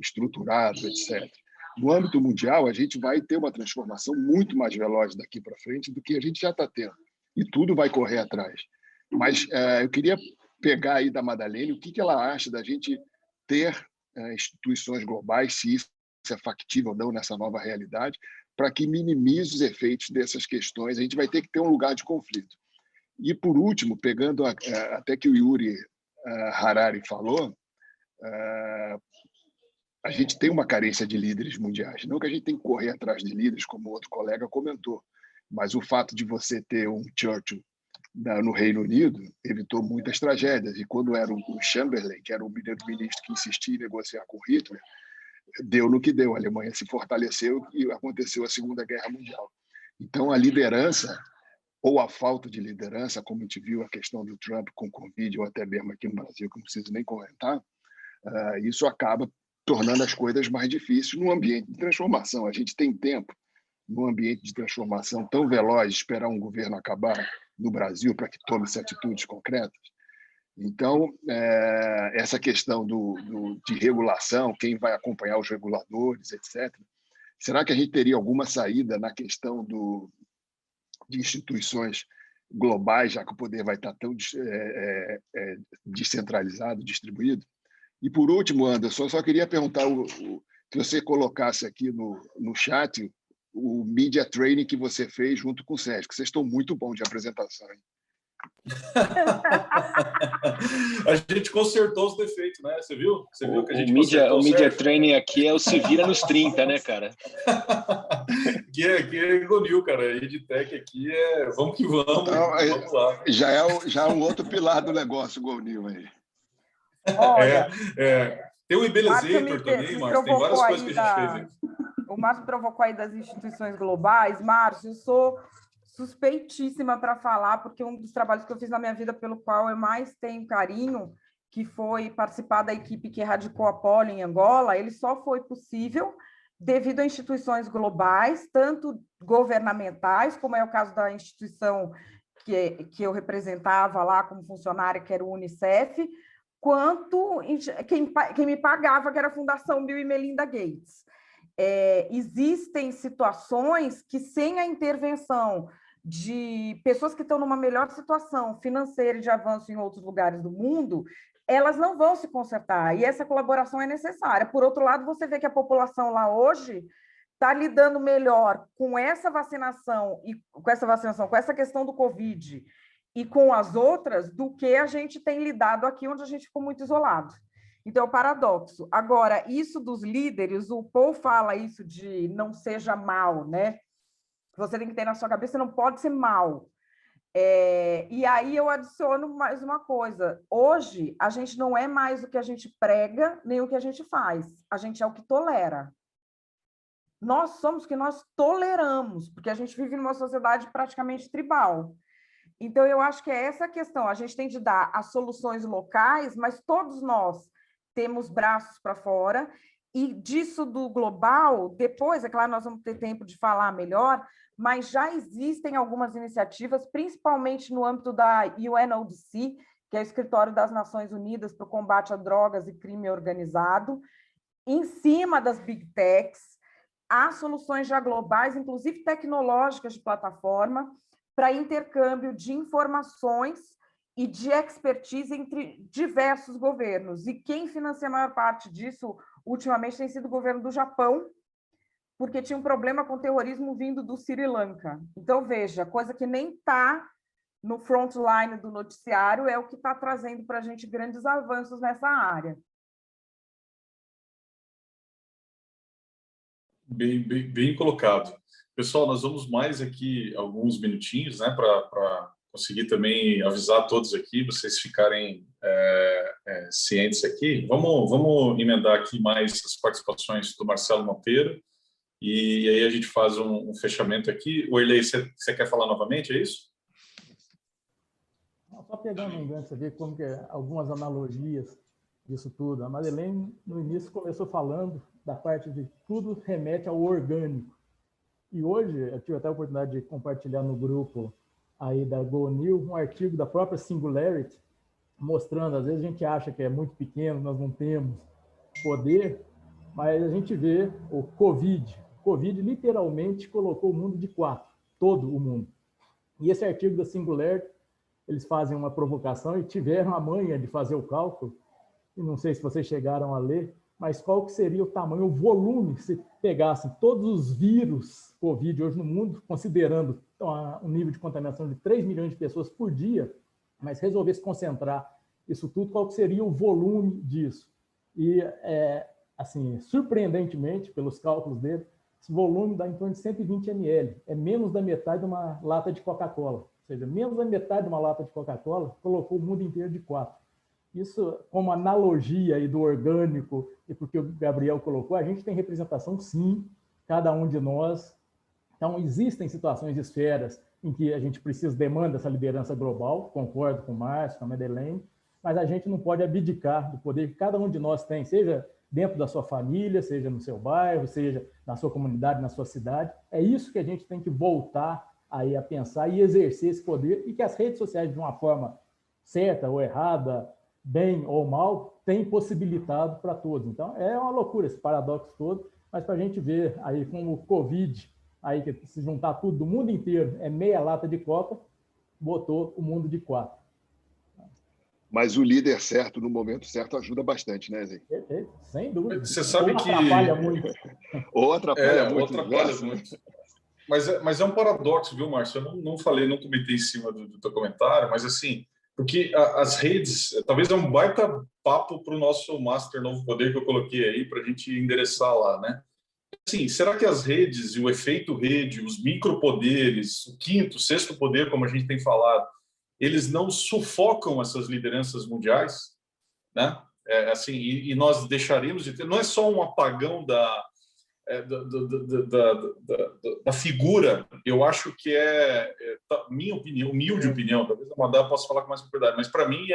estruturado, etc. No âmbito mundial, a gente vai ter uma transformação muito mais veloz daqui para frente do que a gente já está tendo. E tudo vai correr atrás. Mas eu queria pegar aí da Madeleine o que ela acha da gente ter instituições globais, se isso é factível ou não nessa nova realidade, para que minimize os efeitos dessas questões. A gente vai ter que ter um lugar de conflito. E, por último, pegando até que o Yuri Harari falou, a gente tem uma carência de líderes mundiais. Não que a gente tem que correr atrás de líderes, como outro colega comentou, mas o fato de você ter um Churchill no Reino Unido evitou muitas tragédias. E quando era o Chamberlain, que era o primeiro-ministro que insistia em negociar com Hitler, deu no que deu. A Alemanha se fortaleceu e aconteceu a Segunda Guerra Mundial. Então, a liderança, ou a falta de liderança, como a gente viu a questão do Trump com o Covid, ou até mesmo aqui no Brasil, que não preciso nem comentar, isso acaba tornando as coisas mais difíceis num ambiente de transformação. A gente tem tempo, num ambiente de transformação tão veloz, esperar um governo acabar no Brasil para que tome-se atitudes concretas. Então, essa questão de regulação, quem vai acompanhar os reguladores, etc., será que a gente teria alguma saída na questão de instituições globais, já que o poder vai estar tão descentralizado, distribuído? E, por último, Anderson, só queria perguntar que você colocasse aqui no chat o media training que você fez junto com o Sérgio, que vocês estão muito bons de apresentação, hein? A gente consertou os defeitos, né? Você viu? Você viu que a gente consertou o media training aqui é o se vira nos 30, né, cara? que é Gonew, cara. Edtech aqui vamos que vamos, então, vamos lá. Já é um outro pilar do negócio, Gonew aí. Olha, tem o Embelezator também, Márcio. Tem várias coisas que a gente fez aqui. O Márcio provocou aí das instituições globais. Márcio, eu sou suspeitíssima para falar, porque um dos trabalhos que eu fiz na minha vida pelo qual eu mais tenho carinho, que foi participar da equipe que erradicou a polio em Angola, ele só foi possível devido a instituições globais, tanto governamentais, como é o caso da instituição que eu representava lá como funcionária, que era o Unicef, quanto quem me pagava, que era a Fundação Bill e Melinda Gates. Existem situações que, sem a intervenção de pessoas que estão numa melhor situação financeira e de avanço em outros lugares do mundo, elas não vão se consertar, e essa colaboração é necessária. Por outro lado, você vê que a população lá hoje está lidando melhor com essa vacinação, com essa questão do Covid e com as outras, do que a gente tem lidado aqui, onde a gente ficou muito isolado. Então, é o paradoxo. Agora, isso dos líderes, o Paul fala isso de não seja mal, né? Você tem que ter na sua cabeça, não pode ser mal. E aí eu adiciono mais uma coisa. Hoje, a gente não é mais o que a gente prega, nem o que a gente faz. A gente é o que tolera. Nós somos o que nós toleramos, porque a gente vive numa sociedade praticamente tribal. Então, eu acho que é essa a questão. A gente tem de dar as soluções locais, mas todos nós temos braços para fora, e disso do global, depois, é claro, nós vamos ter tempo de falar melhor, mas já existem algumas iniciativas, principalmente no âmbito da UNODC, que é o Escritório das Nações Unidas para o Combate a Drogas e Crime Organizado, em cima das Big Techs, há soluções já globais, inclusive tecnológicas de plataforma, para intercâmbio de informações e de expertise entre diversos governos. E quem financia a maior parte disso, ultimamente, tem sido o governo do Japão, porque tinha um problema com o terrorismo vindo do Sri Lanka. Então, veja, coisa que nem está no frontline do noticiário é o que está trazendo para a gente grandes avanços nessa área. Bem colocado. Pessoal, nós vamos mais aqui alguns minutinhos, né, para conseguir também avisar todos aqui, vocês ficarem cientes aqui. Vamos emendar aqui mais as participações do Marcelo Monteiro, e aí a gente faz um fechamento aqui. O Erlei, você quer falar novamente, é isso? Só pegando um gancho, você vê como que algumas analogias disso tudo. A Madeleine, no início, começou falando da parte de tudo remete ao orgânico. E hoje, eu tive até a oportunidade de compartilhar no grupo aí da Gonew um artigo da própria Singularity, mostrando, às vezes a gente acha que é muito pequeno, nós não temos poder, mas a gente vê o Covid. O Covid literalmente colocou o mundo de quatro, todo o mundo. E esse artigo da Singularity, eles fazem uma provocação e tiveram a manha de fazer o cálculo, e não sei se vocês chegaram a ler, mas qual que seria o tamanho, o volume, se pegassem todos os vírus Covid hoje no mundo, considerando um nível de contaminação de 3 milhões de pessoas por dia, mas resolvesse concentrar isso tudo, qual que seria o volume disso? E, assim, surpreendentemente, pelos cálculos dele, esse volume dá em torno de 120 ml, é menos da metade de uma lata de Coca-Cola, ou seja, menos da metade de uma lata de Coca-Cola colocou o mundo inteiro de quatro. Isso, como analogia aí do orgânico, e porque o Gabriel colocou, a gente tem representação, sim, cada um de nós. Então, existem situações, esferas, em que a gente demanda essa liderança global, concordo com o Márcio, com a Madeleine, mas a gente não pode abdicar do poder que cada um de nós tem, seja dentro da sua família, seja no seu bairro, seja na sua comunidade, na sua cidade. É isso que a gente tem que voltar aí a pensar e exercer esse poder, e que as redes sociais, de uma forma certa ou errada, bem ou mal, tem possibilitado para todos. Então, é uma loucura esse paradoxo todo, mas para a gente ver aí como o Covid, aí que se juntar tudo do mundo inteiro, é meia lata de Coca, botou o mundo de quatro. Mas o líder certo, no momento certo, ajuda bastante, né, Zé? Sem dúvida. Você sabe que... atrapalha muito. Ou atrapalha muito. Ou atrapalha muito. Mas é um paradoxo, viu, Márcio? Eu não comentei em cima do teu comentário, mas assim, porque as redes, talvez é um baita papo para o nosso Master Novo Poder que eu coloquei aí para a gente endereçar lá, né? Assim, será que as redes e o efeito rede, os micropoderes, o quinto, sexto poder, como a gente tem falado, eles não sufocam essas lideranças mundiais, né? Assim, e nós deixaremos de ter, não é só um apagão da figura, eu acho que minha opinião, humilde opinião, talvez a Madá possa falar com mais propriedade, mas para mim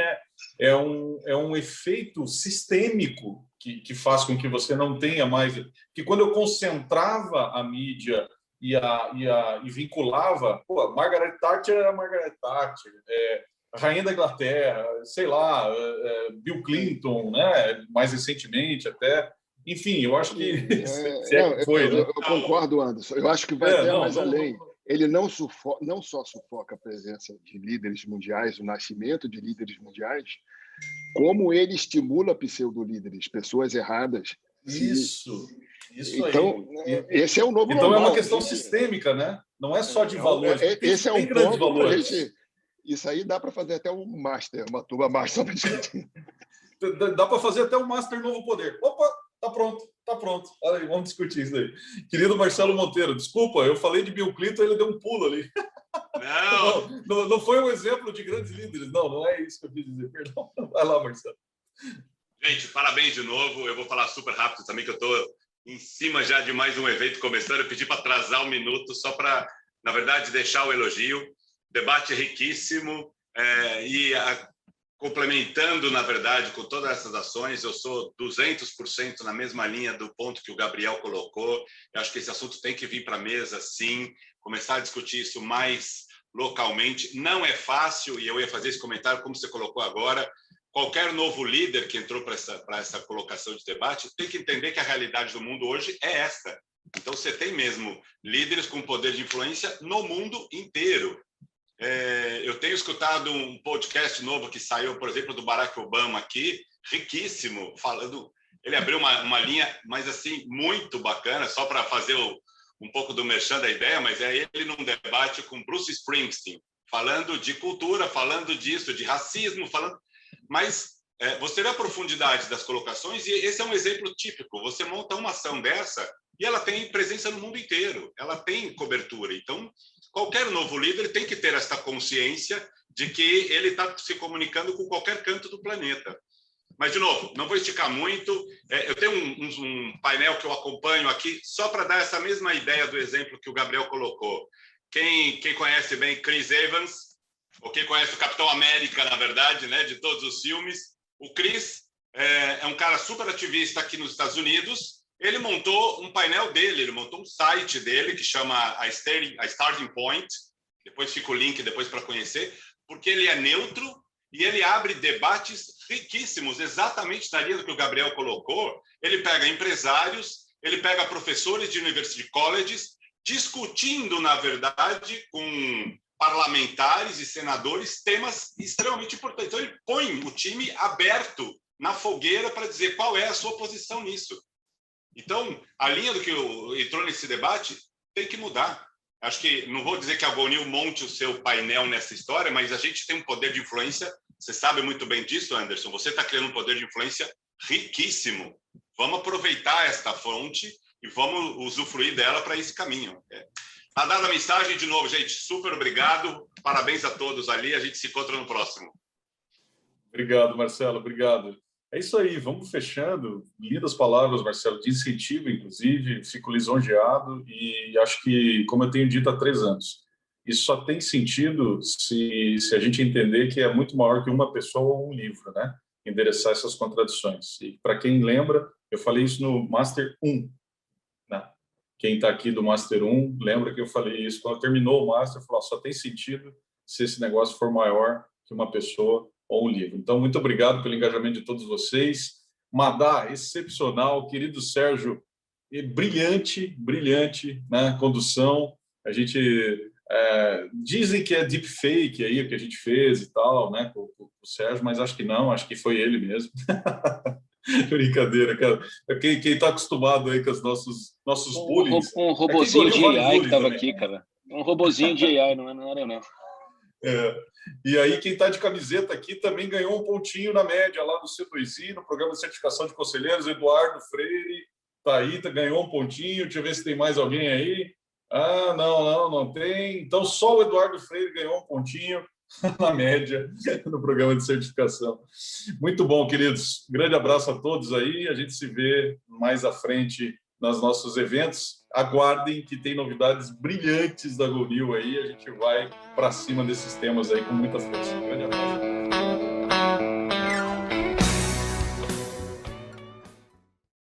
é um efeito sistêmico que faz com que você não tenha mais, que quando eu concentrava a mídia e vinculava, pô, Margaret Thatcher era Margaret Thatcher, Rainha da Inglaterra, sei lá, Bill Clinton, né, mais recentemente até. Enfim, eu acho que... Eu concordo, Anderson. Eu acho que vai até mais além. Ele não só sufoca a presença de líderes mundiais, o nascimento de líderes mundiais, como ele estimula pseudo-líderes, pessoas erradas. Isso então, aí. Esse é o novo normal. Então, é uma questão sistêmica, né? Não é só de valores. Esse é um ponto valores. Isso aí dá para fazer até um master, uma turma master. Dá para fazer até um Master Novo Poder. Opa! Tá pronto. Olha aí, vamos discutir isso aí. Querido Marcelo Monteiro, desculpa, eu falei de Bill Clinton, ele deu um pulo ali. Não foi um exemplo de grandes líderes, não é isso que eu quis dizer, perdão. Vai lá, Marcelo. Gente, parabéns de novo. Eu vou falar super rápido também, que eu estou em cima já de mais um evento começando. Eu pedi para atrasar um minuto só para, na verdade, deixar o elogio. Debate riquíssimo complementando, na verdade, com todas essas ações, eu sou 200% na mesma linha do ponto que o Gabriel colocou. Eu acho que esse assunto tem que vir para a mesa, sim, começar a discutir isso mais localmente. Não é fácil, e eu ia fazer esse comentário, como você colocou agora, qualquer novo líder que entrou para essa colocação de debate tem que entender que a realidade do mundo hoje é esta. Então, você tem mesmo líderes com poder de influência no mundo inteiro. Eu tenho escutado um podcast novo que saiu, por exemplo, do Barack Obama aqui, riquíssimo, falando... Ele abriu uma linha, mas assim, muito bacana, só para fazer um pouco do merchan da ideia, mas é ele num debate com Bruce Springsteen, falando de cultura, falando disso, de racismo, falando... Mas você vê a profundidade das colocações e esse é um exemplo típico. Você monta uma ação dessa e ela tem presença no mundo inteiro, ela tem cobertura. Então, qualquer novo líder tem que ter essa consciência de que ele está se comunicando com qualquer canto do planeta. Mas, de novo, não vou esticar muito. Eu tenho um painel que eu acompanho aqui só para dar essa mesma ideia do exemplo que o Gabriel colocou. Quem conhece bem Chris Evans, ou quem conhece o Capitão América, na verdade, né, de todos os filmes, o Chris é um cara super ativista aqui nos Estados Unidos. Ele montou um painel dele, ele montou um site dele que chama a Starting Point. Depois fica o link depois para conhecer, porque ele é neutro e ele abre debates riquíssimos, exatamente na linha do que o Gabriel colocou. Ele pega empresários, ele pega professores de university colleges, discutindo, na verdade, com parlamentares e senadores temas extremamente importantes. Então, ele põe o time aberto na fogueira para dizer qual é a sua posição nisso. Então, a linha do que entrou nesse debate tem que mudar. Acho que, não vou dizer que a Gonew monte o seu painel nessa história, mas a gente tem um poder de influência, você sabe muito bem disso, Anderson, você está criando um poder de influência riquíssimo. Vamos aproveitar esta fonte e vamos usufruir dela para esse caminho. Tá dada a mensagem de novo, gente. Super obrigado. Parabéns a todos ali. A gente se encontra no próximo. Obrigado, Marcelo. Obrigado. É isso aí. Vamos fechando. Lindas palavras, Marcelo, de incentivo, inclusive. Fico lisonjeado e acho que, como eu tenho dito há 3 anos, isso só tem sentido se a gente entender que é muito maior que uma pessoa ou um livro, né? Endereçar essas contradições. E, para quem lembra, eu falei isso no Master 1. Né? Quem está aqui do Master 1, lembra que eu falei isso. Quando terminou o Master, eu falei, só tem sentido se esse negócio for maior que uma pessoa ou um livro. Então, muito obrigado pelo engajamento de todos vocês. Madá, excepcional. Querido Sérgio, brilhante, né? Condução. A gente... dizem que é deepfake aí o que a gente fez e tal, né? Com o Sérgio, mas acho que não, acho que foi ele mesmo. Brincadeira, cara. Quem está acostumado aí com os nossos bullying. Um robozinho de AI que estava aqui, cara. Um robozinho de AI, não era eu, não. E aí, quem está de camiseta aqui também ganhou um pontinho na média lá do C2I, no programa de certificação de conselheiros. Eduardo Freire está aí, ganhou um pontinho. Deixa eu ver se tem mais alguém aí. Ah, não tem. Então, só o Eduardo Freire ganhou um pontinho na média no programa de certificação. Muito bom, queridos. Grande abraço a todos aí. A gente se vê mais à frente nos nossos eventos. Aguardem que tem novidades brilhantes da Gonew aí. A gente vai para cima desses temas aí com muita força. Grande abraço.